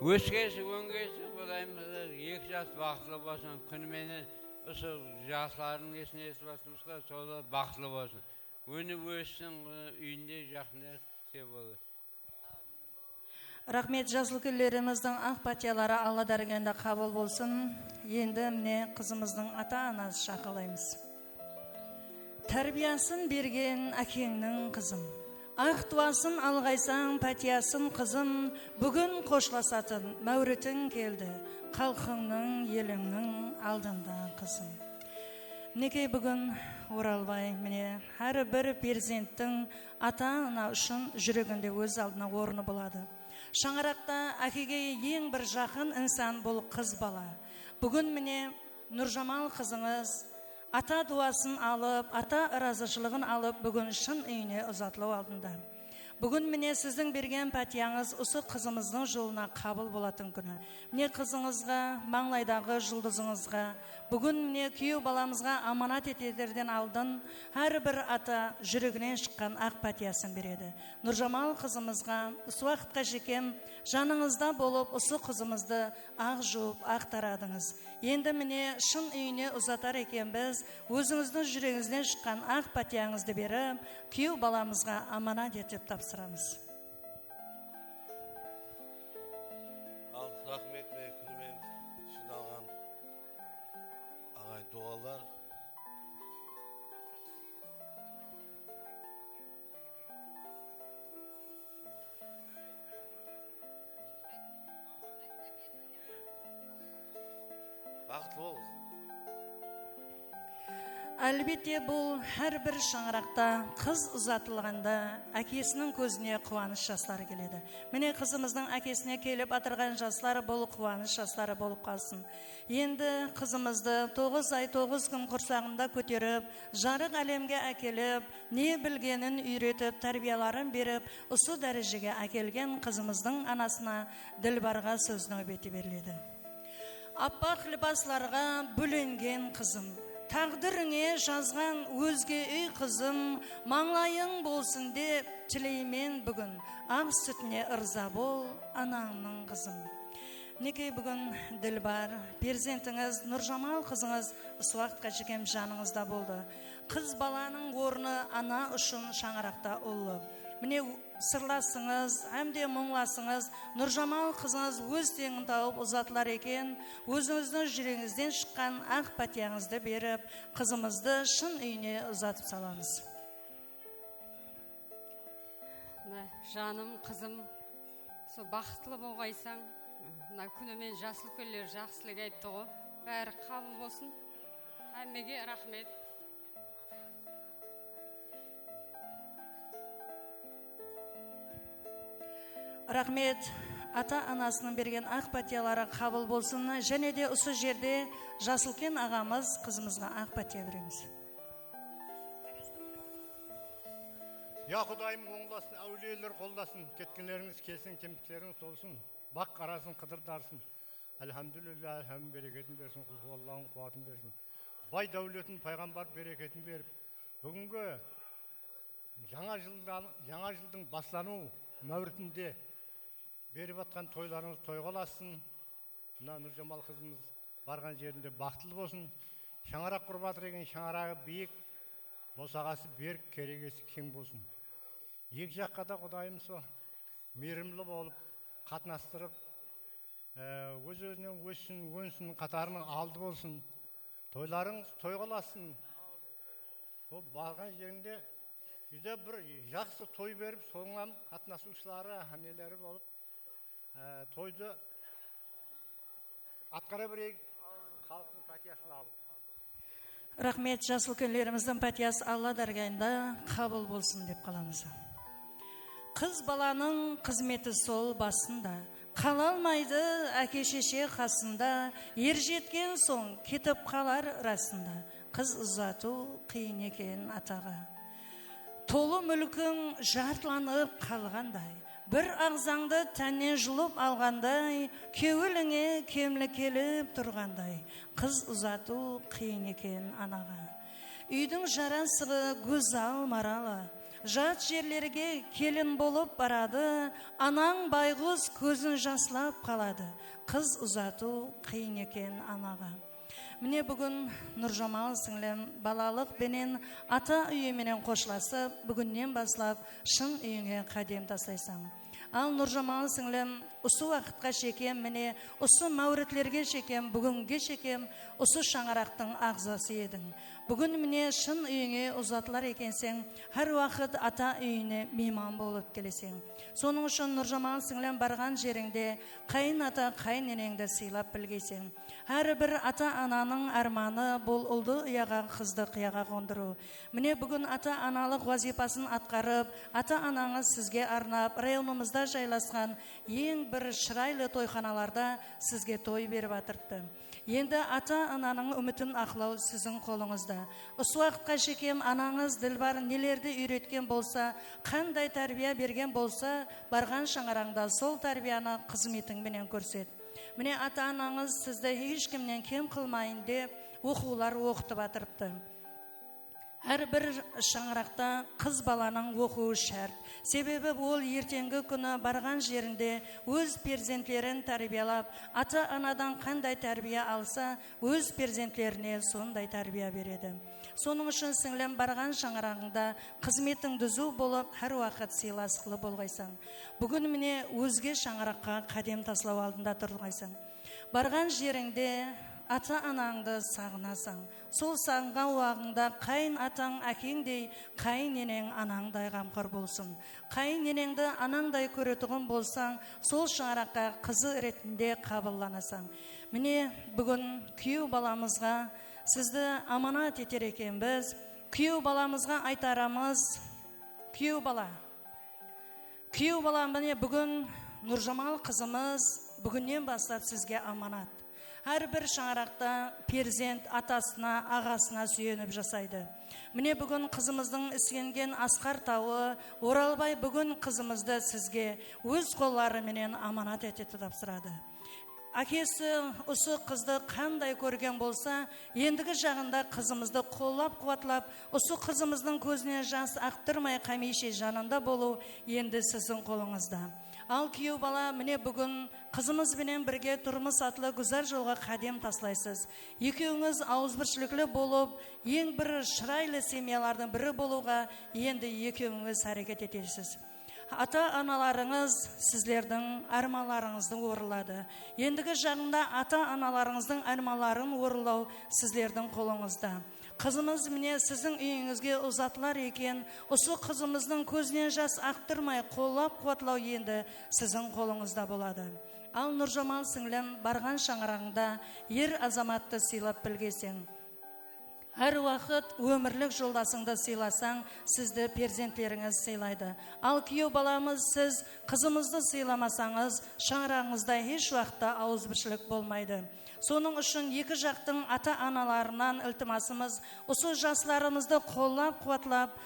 Өскесі, өңгесі, Құдайымызды екі жас бақытлы болсын. Күніменен осы жастардың есіне есі басымызға солы бақытлы болсын. Өні өссін, үйінде жақындар се болды. Рахмет, жазылкүллеріміздің ақ патиялары Алла дәрігенде қабыл болсын. Енді міне қызымыздың ата-анасы шақылаймыз. Тәрбиясын берген әкеңнің қызым. Ақ туасын алғайсаң пәтиясын қызым, бүгін қошласатын мәуретің келді, қалқыңның еліңнің алдында қызым. Некей бүгін Оралбай, міне, әрі бір перзенттің ата-ана үшін жүрегінде өз алдына орны болады. Шаңырақта әкеге ең бір жақын инсан бұл қыз бала. Бүгін міне Нұржамал қызыңыз ата дуасын алып, ата разышылығын алып, бүгін шын үйіне ұзатылу алдында. Бүгін міне сіздің берген пәтияңыз осы қызымыздың жолына қабыл болатын күні. Міне қызыңызға, маңлайдағы жұлдызыңызға, бүгін міне күйеу баламызға аманат етедерден алдын, әрбір ата жүрегінен шыққан ақ пәтиясын береді. Нұржамал қызымызға, осы уақытқа жекем, жаныңызда болып, осы қызымызды ақ жуып, ақ тарадыңыз. Енді міне шын үйіне ұзатар екенбіз, өзіңіздің жүрегіңізден шыққан ақ пәтияңызды беріп, күйеу баламызға аманат етіп тапсырамыз. Ал рахмет күнімен жиналған ағай дуалар. Бақытлы бол. Әлбетте бұл әрбір шаңырақта қыз ұзатылғанда әкесінің көзіне қуаныш жастары келеді. Міне қызымыздың әкесіне келіп атырған жастары бұл қуаныш жастары болып қалсын. Енді қызымызды 9 ай 9 күн құрсағында көтеріп, жарық әлемге әкеліп, не білгенін үйретіп, тәрбияларын беріп, осы дәрежеге әкелген қызымыздың анасына Ділбарға сөз нәубеті беріледі. Аппақ либасларға бүленген қызым, тағдырыңе жазған өзге үй қызым, маңлайың болсын деп тілеймен бүгін, ақ сүтіне ырза бол, анаңның қызым. Некей бүгін Ділбар, перзентіңіз, Нұржамал қызыңыз осы уақытқа жекем жаныңызда болды. Қыз баланың орны ана үшін шаңырақта ұлы. Міне сырласыңыз, әмде мұңласыңыз, Нұржамал қызыңыз өз теңін тауып ұзатылар екен, өзіңіздің жүрегіңізден шыққан ақ пәтияңызды беріп, қызымызды шын үйіне ұзатып саламыз. Жаным, қызым, со бақытлы болғайсаң, күнімен жасыл көллер жақсылық айтты ғой, бәрі қабыл болсын. Әммеге рахмет. Рахмет, ата-анасының берген ақ пәтиялары қабыл болсын, және де осы жерде Жасылкен ағамыз қызымызға ақ пәтия береміз. Я Құдайым оңласын, әулиелер қолдасын, кеткендеріңіз келсін, кеміктеріңіз толсын, бақ қарасын, қыдырдарсын. Әлхамдүлілля, әлхам берекетін берсін, құлқы Аллахын қуатын берсін. Бай дәулетін, пайғамбар берекетін беріп, бүгінгі жаңа жылдың баслану мәуіртінде беріп атқан тойларыңыз тойғаласын, мына Нұржамал қызымыз барған жерінде бақытлы болсын. Шаңырақ құрып жатыр екен, шаңырағы биік, босағасы берік, керегесі кең болсын. Екі жаққа да Құдайым со мейірімді болып қатынастырып, өз-өзінен өссін, өнсін, қатарының алды болсын. Тойларың тойғаласын. Ол барған жерінде үйде бір жақсы той беріп, соңынан қатынасушылары, әнелері болып, тойды атқара берейік, халықтың пәтиясын алып. Рахмет, жасыл күндеріміздің пәтиясы Алла дәргайында қабыл болсын деп қаламыз. Қыз баланың қызметі сол басында, қала алмайды әке шеше қасында, ер жеткен соң кетіп қалар расында, қыз ұзату қиын екен атаға. Толы мүлкің жартыланып қалғандай, бір ағзаңды тәннен жұлып алғандай, кеуіліңе кемлік келіп тұрғандай, қыз ұзату қиын екен анаға. Үйдің жарасығы гүзал маралы, жат жерлерге келін болып барады, анаң байғұс көзін жаслап қалады, қыз ұзату қиын екен анаға. Міне бүгін Нұржамал сіңлім балалық бенен ата үйіменен қошласып, бүгіннен баслап шын үйіңе қадем тастайсың. Ал Нұржамал сіңлім ұсы уақытқа шекем, міне ұсы мәуретлерге шекем, бүгінге шекем, ұсы шаңырақтың ағзасы едің. Бүгін міне шын үйіңе ұзатылар екенсең, әр уақыт ата үйіне мейман болып келесең. Соның үшін Нұржамал сіңлім барған жеріңде қайын ата қайын енеңді сыйлап білгейсең. Әрбір ата-ананың арманы бұл ұлды ұяға, қызды қияға қондыру. Міне бүгін ата-аналық вазипасын атқарып, ата-анаңыз сізге арнап, районымызда жайласқан ең бір шырайлы тойханаларда сізге той беріп атыртты. Енді ата-ананың үмітін ақлау сіздің қолыңызда. Осы уақытқа шекем анаңыз ділбар нелерді үйреткен болса, қандай тәрбия берген болса, барған шаңыраңда сол тәрбияны қызметіңменен көрсет. Міне ата-анаңыз сізді ешкімнен кем қылмайын деп оқулар оқытып атырыпты. Әрбір шаңырақта қыз баланың оқуы шарт. Себебі ол ертеңгі күні барған жерінде өз перзенттерін тәрбиялап, ата-анадан қандай тәрбия алса, өз перзенттеріне сондай тәрбия береді. Соның үшін сіңлім барған шаңырағында қызметің дүзу болып, әр уақыт сыйласқылы болғайсың. Бүгін міне өзге шаңыраққа қадем таслау алдында тұрғайсың. Барған жеріңде ата-анаңды сағынасың. Сол сағынған уағыңда қайын атаң әкеңдей, қайын енең анаңдай қамқор болсын. Қайын енеңді анаңдай көретұғын болсаң, сол шаңыраққа қызы ретінде қабылланасың. Міне бүгін күйеу баламызға сізді аманат етер екенбіз. Күйеу баламызға айтарымыз, күйеу бала, міне бүгін Нұржамал қызымыз бүгіннен бастап сізге аманат. Әрбір шаңырақта перзент атасына, ағасына сүйеніп жасайды. Міне бүгін қызымыздың ісенген Асқар тауы, Оралбай бүгін қызымызды сізге өз қолларыменен аманат етеді тапсырады. Әкесі осы қызды қандай көрген болса, ендігі жағында қызымызды қолап қуатлап, осы қызымыздың көзіне жас ақтырмай қамейше жанында болу енді сіздің қолыңызда. Ал күйеу бала, міне бүгін қызымызбенен бірге тұрмыс атлы гүзар жолға қадем таслайсыз. Екеуіңіз ауызбіршіліклі болып, ең бір шырайлы семьялардың бірі болуға енді екеуіңіз әрекет етесіз. Ата-аналарыңыз сіздердің армаларыңызды орылады. Ендігі жағында ата-аналарыңыздың армаларын орылау сіздердің қолыңызда. Қызымыз міне сіздің үйіңізге ұзатылар екен, осы қызымыздың көзінен жас ақтырмай қолап қуатлау енді сіздің қолыңызда болады. Ал Нұржамал сіңлім барған шаңырағында ер азаматты сыйлап білгесең. Әр уақыт өмірлік жолдасыңды сыйласаң, сізді перзенттеріңіз сыйлайды. Ал күйеу баламыз, сіз қызымызды сыйламасаңыз, шаңырағыңызда еш уақытта ауызбіршілік болмайды. Соның үшін екі жақтың ата-аналарынан ілтимасымыз, осы жастарымызды қолап қуатлап,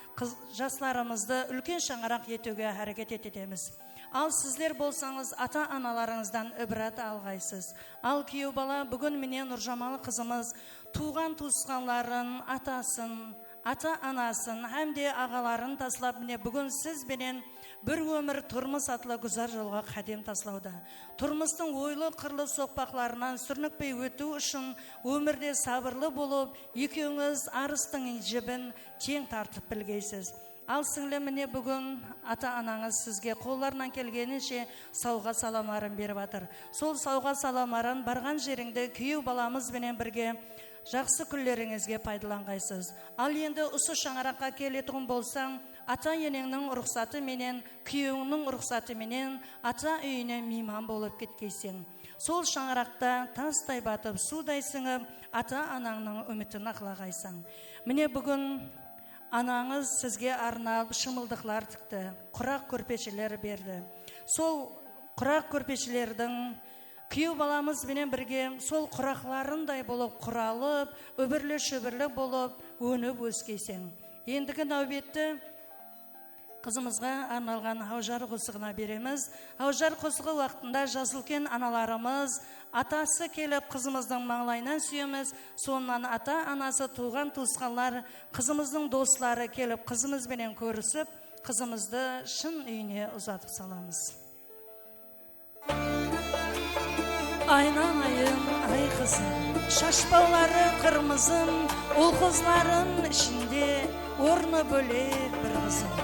жастарымызды үлкен шаңырақ етуге әрекет етеміз. Ал сіздер болсаңыз ата-аналарыңыздан ібрат алғайсыз. Ал күйеу бала, бүгін міне Нұржамал қызымыз туған туысқанларын, атасын, ата анасын һәм де ағаларын таслап, міне бүгін сіз менен бір өмір тұрмыс атлы гүзар жолға қадем таслауда. Тұрмыстың ойлы қырлы соқпақларынан сүрінікпей өту үшін өмірде сабырлы болып, екеуіңіз арыстың жібін тең тартып білгейсіз. Ал сіңлі, міне бүгін ата анаңыз сізге қолларынан келгенінше сауға саламарын беріп атыр. Сол сауға саламарын барған жеріңді күйеу баламыз менен бірге жақсы күллеріңізге пайдаланғайсыз. Ал енді ұсы шаңыраққа келетұғын болсаң, ата енеңнің рұқсаты менен, күйеуіңнің рұқсаты менен ата үйіне мейман болып кеткейсің. Сол шаңырақта тастай батып, судай сіңіп, ата анаңның үмітін ақлағайсың. Міне бүгін анаңыз сізге арнап шымылдықлар тікті, құрақ көрпешелер берді. Сол құрақ көрпешелердің күйеу баламыз менен бірге сол құрақларындай болып құралып, өбірлі шөбірлі болып өніп өскейсен. Ендігі нәубетті қызымызға арналған аужар қосығына береміз. Аужар қосығы уақытында жазылкен аналарымыз, атасы келіп қызымыздың маңлайынан сүйеміз. Сонынан ата анасы туған туысқанлар, қызымыздың достары келіп қызымызбенен көрісіп, қызымызды шын үйіне ұзатып саламыз. Айналайын, ай қызым, шашпаулары қырмызым, ол қызларын ішінде орны бөлек бір қызым.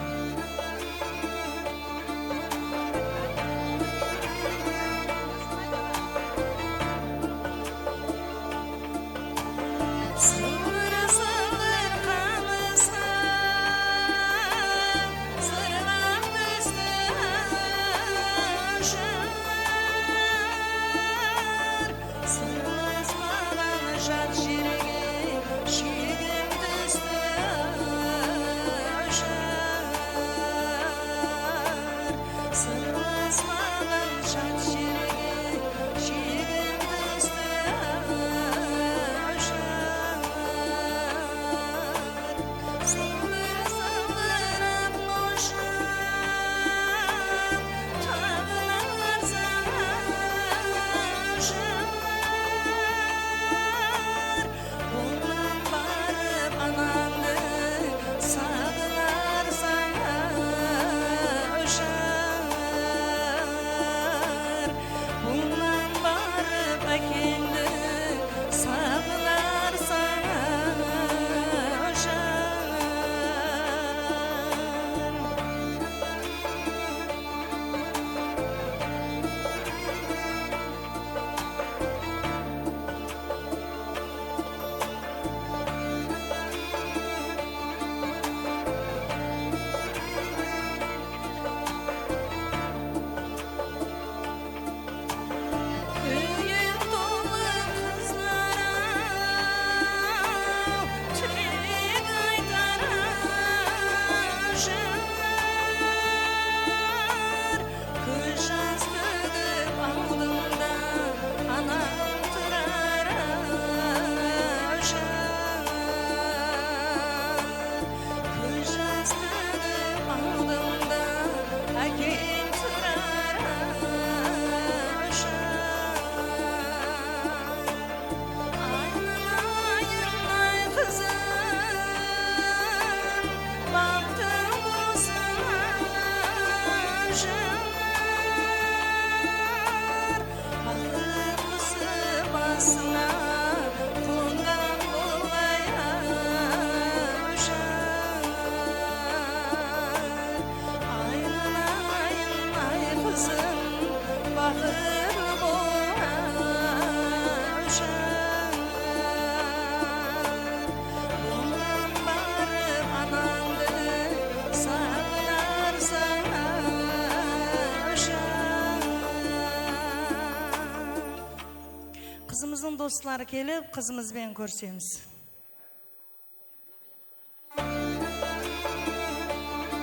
Қызымыздың достылары келіп, қызымызбен көрсеміз.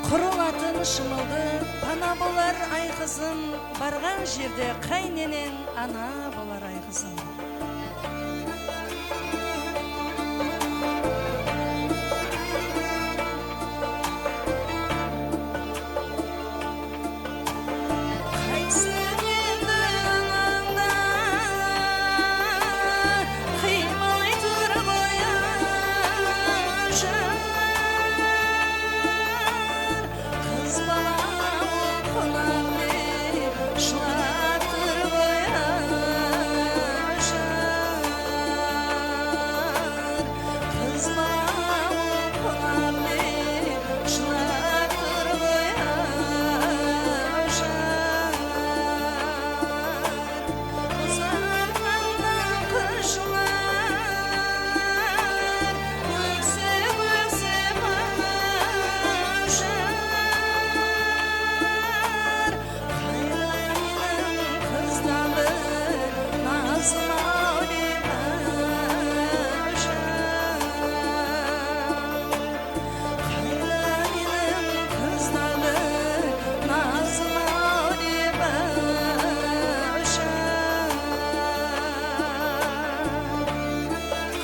Құрылатын шымылды пана болар ай қызым, барған жерде қайненен ана болар ай қызым.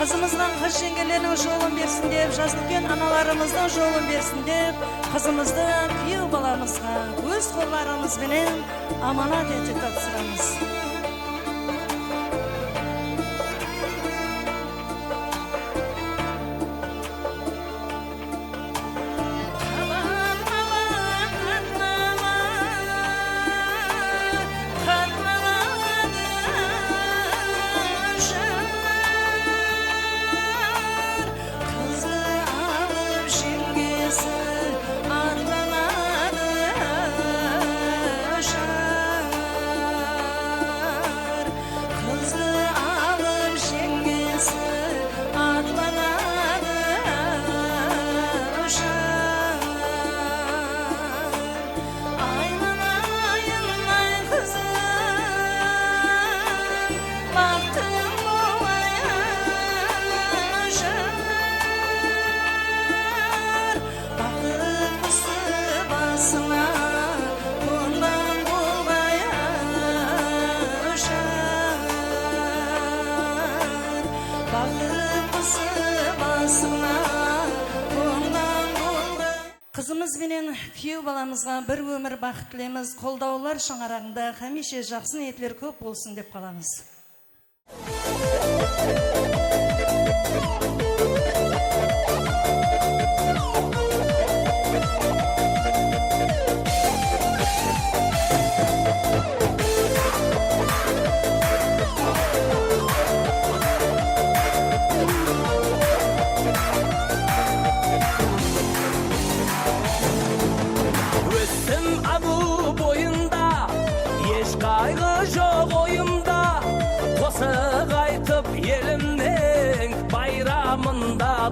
Kızımızdan kız yengelerinin jolun bersin dep, жазылген analarımızdan jolun bersin dep, kızımızdı kүйеу balamızға өз қолдарыңызбенен аманат етіп тапсырамыз. Kızımız benen kүйеу баламызға bir өмір бақыт тілейміз. Қолдаулар шаңарағында хәмеше жақсы ниетлер көп болсын деп қаламыз.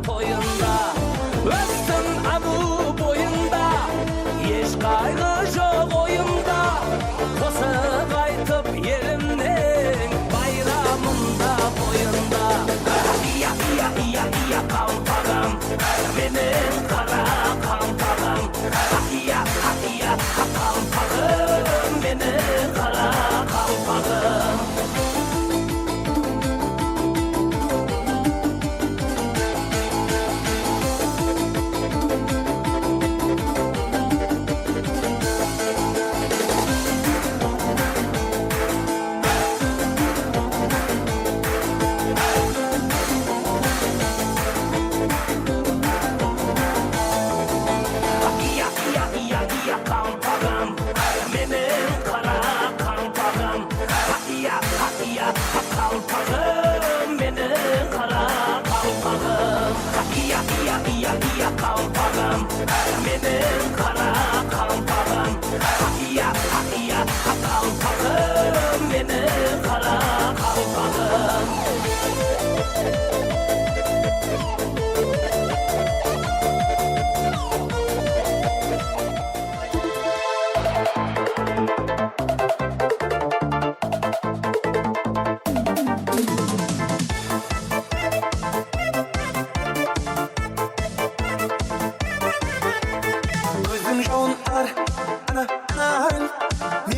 Toyunda östün abu boyunda eş kaygı yok oyunda kosuk aytıp yerimden bayramında toyunda iya iya iya iya kalpagam benim kara kalpagam iya iya kalpagam benim kara kalpagam. Kalpagım benim kara kalpagım iya iya iya iya kalpagım benim kara kalpagım iya iya kalpagım benim kara kalpagım.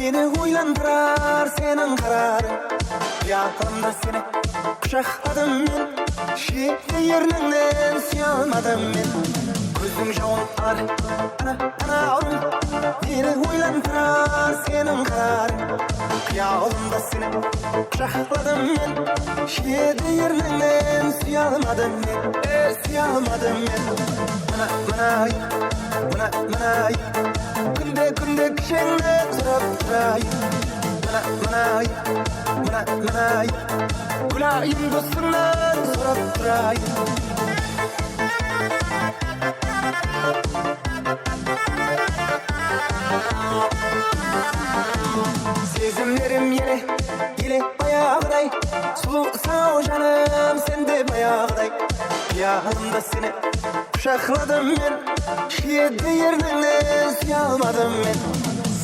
Beni uylandırar senin kararın Yakında seni kucakladım ben Şehir yerinden sıyamadım ben Gözüm jağlar ana oğlum Beni uylandırar senin kararın Yağımda seni kucakladım ben Şehir yerinden sıyamadım ben Sıyamadım ben Mına Günde kişenle sorap durayım Mına Gülayım dostumdan sorap durayım Sezimlerim yele bayağıday Sulu sağ canım sen de bayağıday Yanımda seni kucakladım ben Şehirde yerinden sıyamadım ben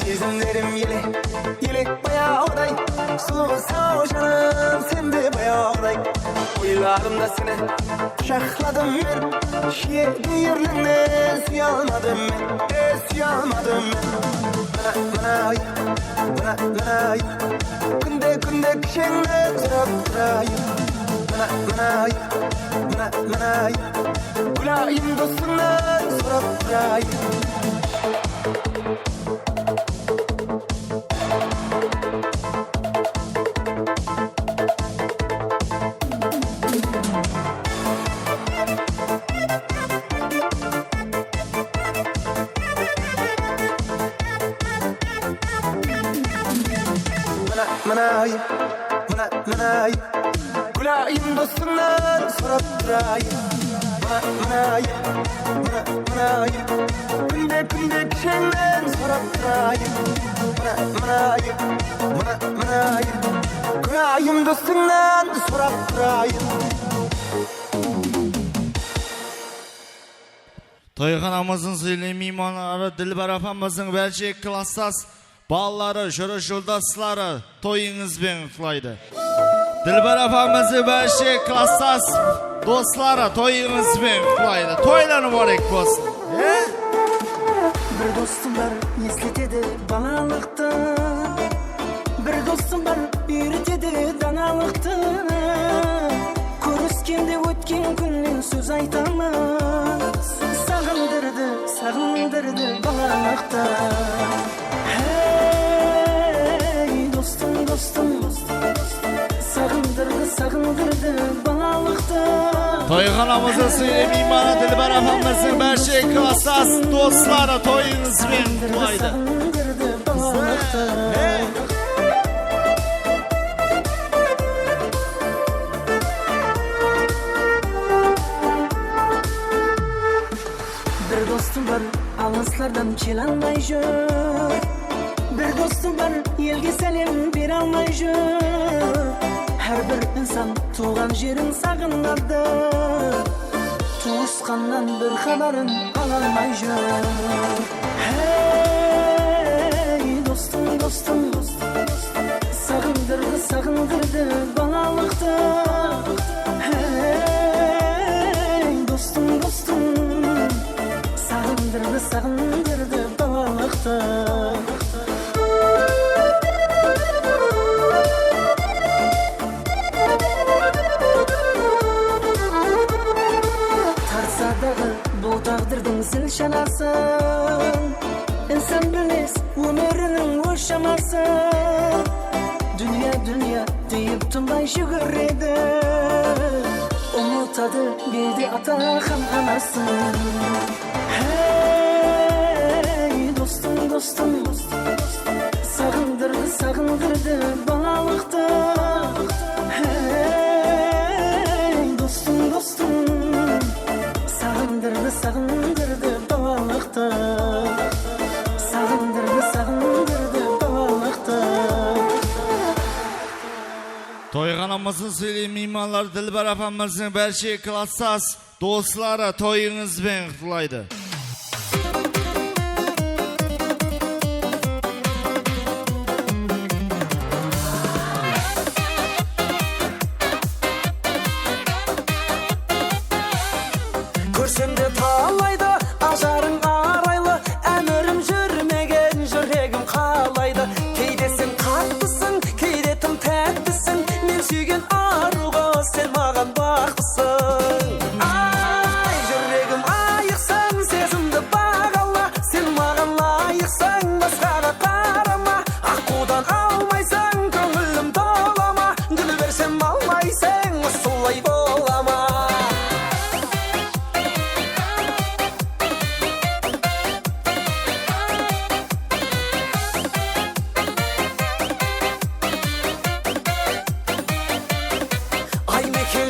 Sezimlerim yele bayağıday Sulu sağ canım sen de bayağıday Uylarımda seni kucakladım ben Şehirde yerinden sıyamadım ben Sıyamadım ben Mına Günde kişenle sorap durayım Mınay Gülayım dostundan sorap durayım Mınay Gülayım dostundan sorap durayım Mınay Günde kişenden sorap durayım Mınay Gülayım dostundan sorap durayım Toyxanamızın suylu mimarları, Dilber afamızın belçek klassas balları, şuruş yoldaşları toyunuz ben kutlaydı. Dilber afamızın belçek klassas dostları toyunuz ben kutlaydı. Toylanı varek olsun. Bir dostum var esletedi balalıkta Bir dostum var üretedi danalıkta Körüskende ötken günün söz aytamaz Sağındırdı balalıkta Hey dostum Sağındırdı balalıkta Toyxanamızın suylu mimarı, Dilber afamızın belçek klassas dostları toyunuz ben kutlaydı. Bir dostum var alıslardan kelanmay jör Bir dostum var elge selam bir almay jör Her bir insan tuğan jerin sağınardı Tuğuskandan bir haberin alalmay jör Hey dostum Sağındırdı balalıkta Hey dostum Sağındırdı balalıkta Tarsaдағы бұл тағдырдың зіл шанасын İnsan bilmez ömrünün o şaması Dünya deyip tınbay şüküredi Umutadı bildi ata ham anası Hey dostum Sağındırdı balalıkta Hey dostum Sağındırdı balalıkta Sağındırdı balalıkta Toyxanamızın suylu mimarları, Dilber afamızın belçek klassas dostları toyunuz ben kutlaydı. Көрсемде талайды ажарың арайлы Әмірім жүрмеген жүрегім қалайды Кейде сен қаттысың, кейде тым тәттісің Мен сүйген аруға сен маған бақтысың Ай, жүрегім айықсың, сезімді бағала Сен маған лайықсың, басқаға қарама Аққудан алмайсың, көңілім толама Гүл берсем алмайсың, осылай болама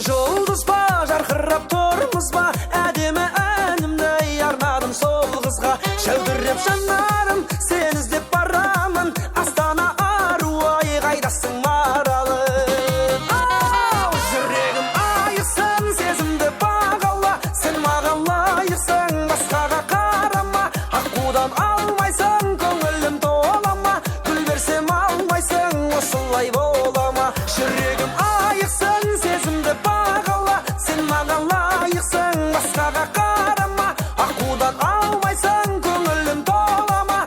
Жұлдыз ба, жарқырап тұрмыз ба Әдемі әнімді арнадым сол қызға Шәудіреп жанарым, сен іздеп барамын Астана аруай, қайдасың маралым Ау, жүрегім айықсын, сезімді бағала Сен маған лайықсың, басқаға қарама Аққудан алмайсың, көңілім толама Гүл берсем алмайсың, осылай болама Жүрегім айықсын, сезімді бағала Сен маған лайықсың, басқаға қарама Аққудан алмайсың, көңілім толама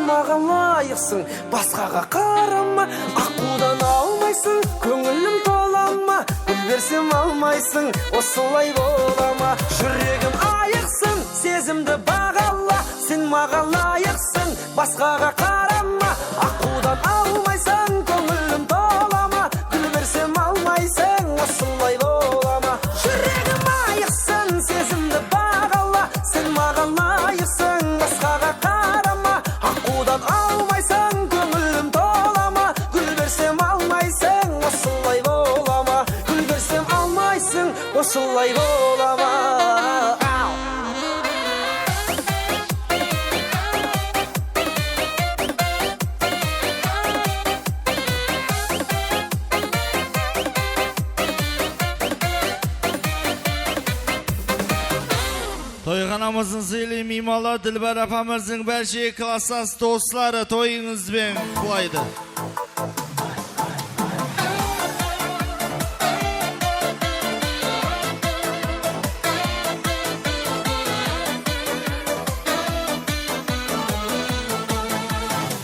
маған лайықсың, басқаға қарама. Аққудан алмайсың, көңілім толама. Гүл берсем алмайсың, осылай болама. Жүрегім айықсың, сезімді бағала. Сен маған лайықсың, басқаға қарама. Аққудан алмайсың, көңілім толама. Гүл берсем алмайсың, осылай болама. Жүрегім айықсың, сезімді бағала. Сен маған лайықсың, басқаға қарама. Аққудан алмайсың, көңілім толама. Гүл берсем алмайсың, осылай болама. Гүл берсем алмайсың, осылай болама. Toyxanamızın zili mimala Dilber apamızın belki klassas dostları toyunuz ben kulaydı.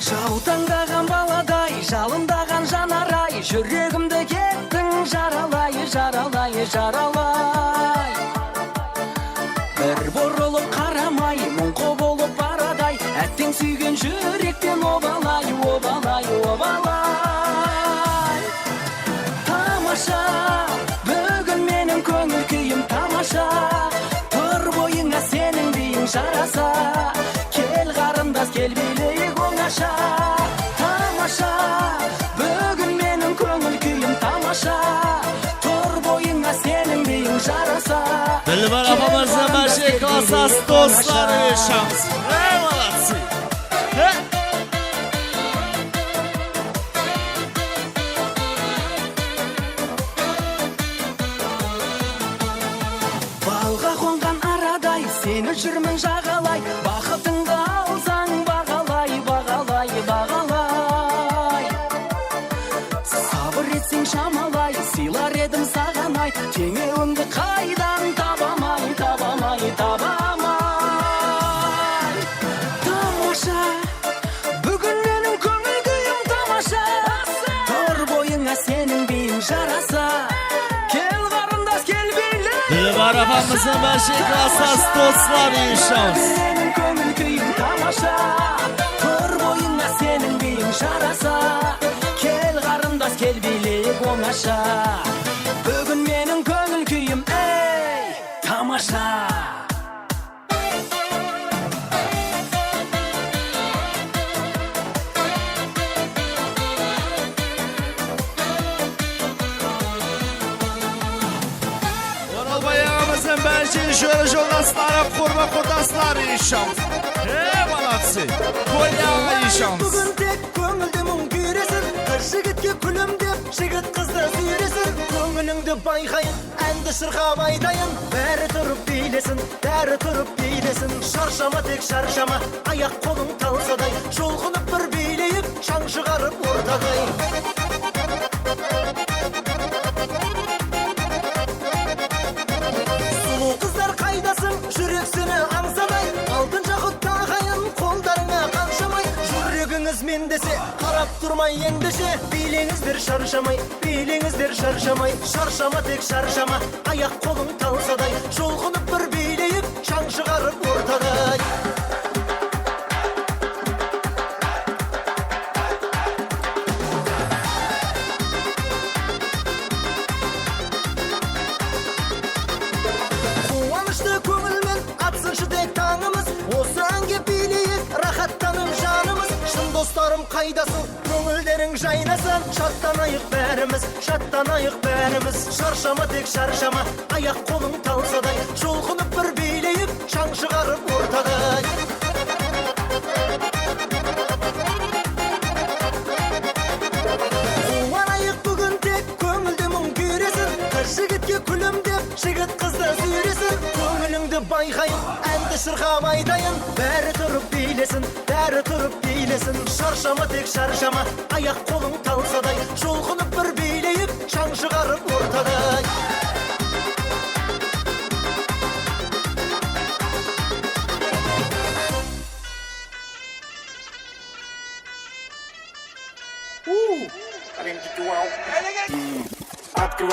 Жаутаңдаған баладай, жалындаған жанарай, жүрегімді кеттің жаралай, жаралай, жаралай. Бір бұрылып қарамай, мұңқы болып барадай, әттең сүйген жүректен обалай, обалай, обалай. Тамаша, бүгін менің көңіл күйім тамаша, тұр бойыңа сенің биің жараса. Кел қарындас, кел билейік оңаша. Тамаша, бүгін менің көңіл күйім тамаша, тұр бойыңа сенің биің жараса. Dilber apamızın belki klassas dostları şans. Молодцы. Балға қонған арадай, сені жүрмін жағалай. Бақытыңды алсаң бағалай, бағалай, бағалай. Сабыр етсең шамалай, сыйлар едім саған ай. Теңеуіңді қайдан табамай, табамай, табамай. Тамаша, бүгін менің көңіл күйім тамаша, тұр бойыңа сенің биің жараса. Кел қарындас, кел биле. Dilber apamızın belki klassas dostları şans. Senin көңіл күйің тамаша, тұр бойыңа сенің биің жараса. Кел қарындас, кел билейік оңаша. Бүгін менің көңіл күйім, ей, тамаша. Oralbay ağamızın belki şöyle joldaşları, kurma kurdasları şans. Молодцы. Kolya ağa şans. Бүгін тек көңілді мұң күйресін, қыз жігітке күлімдеп, жігіт қызды сүйресін. Көңіліңді байқайын, әнді шырқап айтайын. Бәрі тұрып билесін, бәрі тұрып билесін. Шаршама тек шаршама, аяқ қолың талсадай. Жолқынып бір билейіп, шаң шығарып ортадай. Сұлу қыздар қайдасың, жүрексіні аңсамай. Алтын жақұт тағайын, қолдарыңа қаншамай. Жүрегіңіз мен десе, қарап тұрмай ендеше. Билеңіздер шаршамай, билеңіздер шаршамай. Шаршама тек шаршама, аяқ қолың талсадай. Жолқынып бір билейіп, шаң шығарып ортадай. Қуанышты көңілмен атсыншы тек таңымыз, осы әнге билейік рахаттанып жанымыз. Шын достарым қайдасың, көңілдерің жайнасын. Шаттанайық бәріміз, шаттанайық бәріміз. Шаршама тек шаршама, аяқ қолың талсадай. Жолқынып бір билейіп, шаң шығарып ортадай. Қуанайық бүгін тек көңілді мұң күйресін. Қыз жігітке күлімдеп, жігіт қызды сүйресін. Көңіліңді байқайын, әнді шырқап айтайын. Бәрі тұрып билесін, бәрі тұрып билесін. Шаршама тек шаршама, аяқ қолың талсадай. Жолқынып бір билейіп, шаң шығарып ортадай.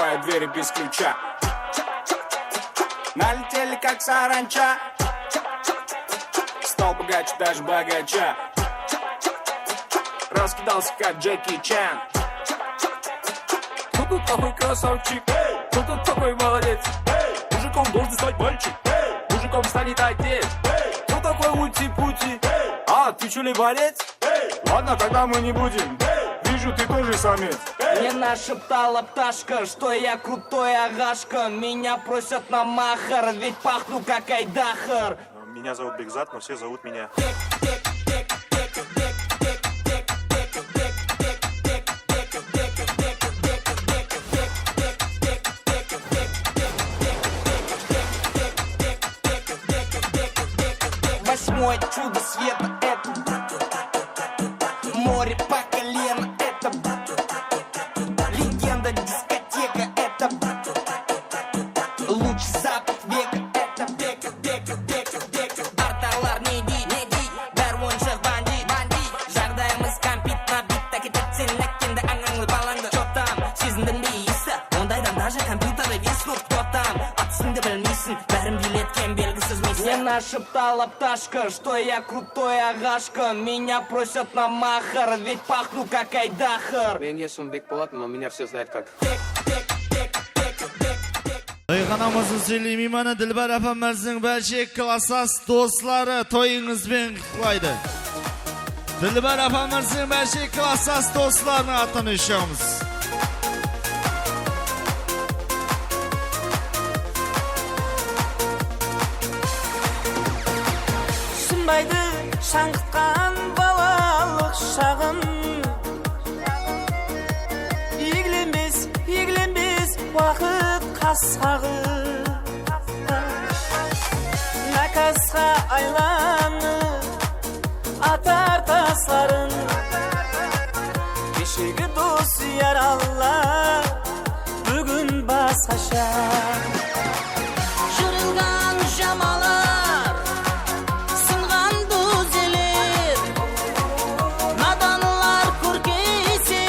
открывают двери без ключа. Налетели как саранча, стал богаче даже богача. Раскидался как Джеки Чан. Кто тут такой красавчик? Кто тут такой молодец? Мужиком должен стать мальчик, мужиком станет отец. Кто такой ути-пути? А, ты чё ли борец? Ладно, тогда мы не будем. Вижу, ты тоже самец. Мне нашептала пташка, что я крутой агашка. Меня просят на махар, ведь пахну как айдахар. Меня зовут Бекзат, но все зовут меня. Восьмое чудо света — это море по колено, это легенда дискотека, это луч запад века, это арталар не ди, бәр ойыншық бандит, жағдайымыз компит на бит, әкететсен әккенді аңаңлы балаңды. Чо там, сезіндің бе иісі, ондайдан даже компьютеры веснут. Кто там, атысыңды білмейсің, бәрін билеткен белгісіз мисс. Мне нашептала пташка, что я крутой агашка. Меня просят на махар, ведь пахну как айдахар. Мен есім Бекболат, но меня все знают как. To'yxonamizning sirli mehmoni Dilbar opamizning barcha klassas do'stlari to'yingizben qutlaydi. Dilbar opamizning barcha klassas do'stlarini atanishamiz. Шынбайды шаңғытқан балалық шағым, егленбес уақыт қасқағы. Наказға айланып атар тасларын, кешегі дос яралар бүгін басқаша. Жырылған жамалар, сынған дүзелер, наданлар көркейсе,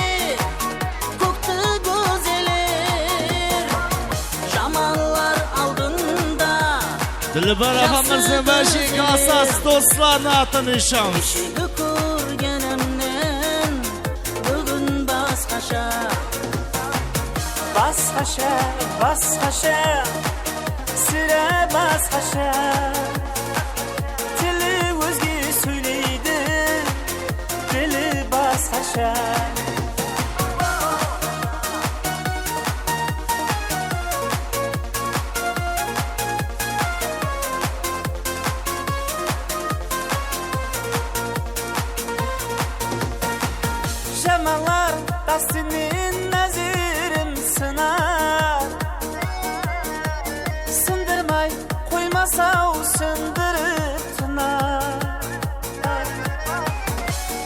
көкті көзелер. Жамалар алдында Dilbar opamizning barcha klassas do'stlarini atanishamiz. kешегі көргенімнен бүгін басқаша. Басқаша, басқаша, сірә басқаша. Тілі өзге сөйлейді, тілі басқаша. Жамалар тастымен нәзірін сынар, сындырмай қоймасау сындырып тынар.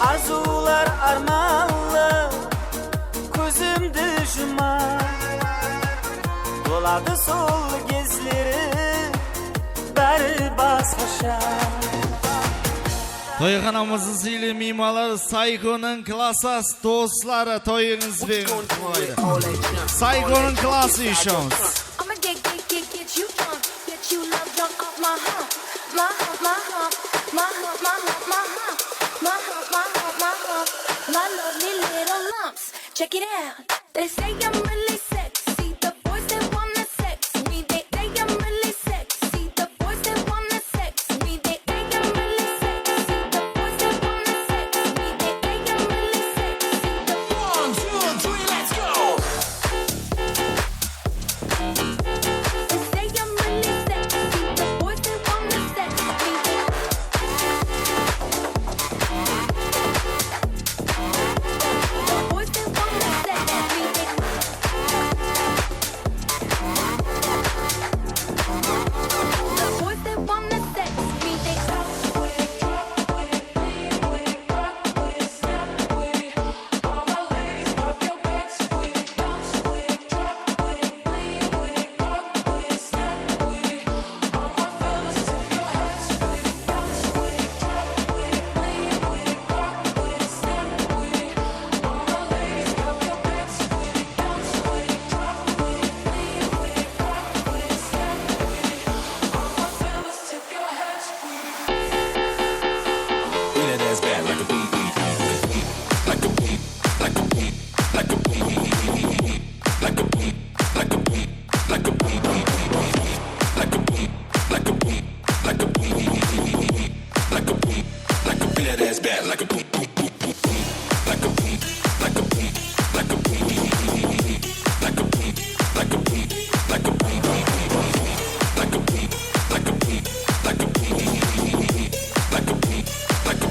Арзулар арманлы көзімді жұмар, болады сол кезлері бәрі басқаша. To'yxonamizning sirli mehmonlari Sayko'ning klassas do'stlari to'yingizben qutlaydi. Sayko'ning klassi ishonamiz. I'ma get you drunk, get you love drunk off my hump, my hump, my hump, my hump, my hump, my hump, my hump, my hump, my hump, my lovely little lumps. Check it out. They say I'm really sexy. The boys they wanna sex me. They say I'm really sexy. The boys they wanna sex me. They say I'm really sexy. The boys they wanna sex me. They say I'm really sexy. The 1, 2, 3, let's go. They say I'm really sexy. The boys they wanna sex me. The boys they wanna sex me.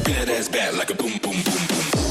Spin that ass back like a boom, boom, boom, boom.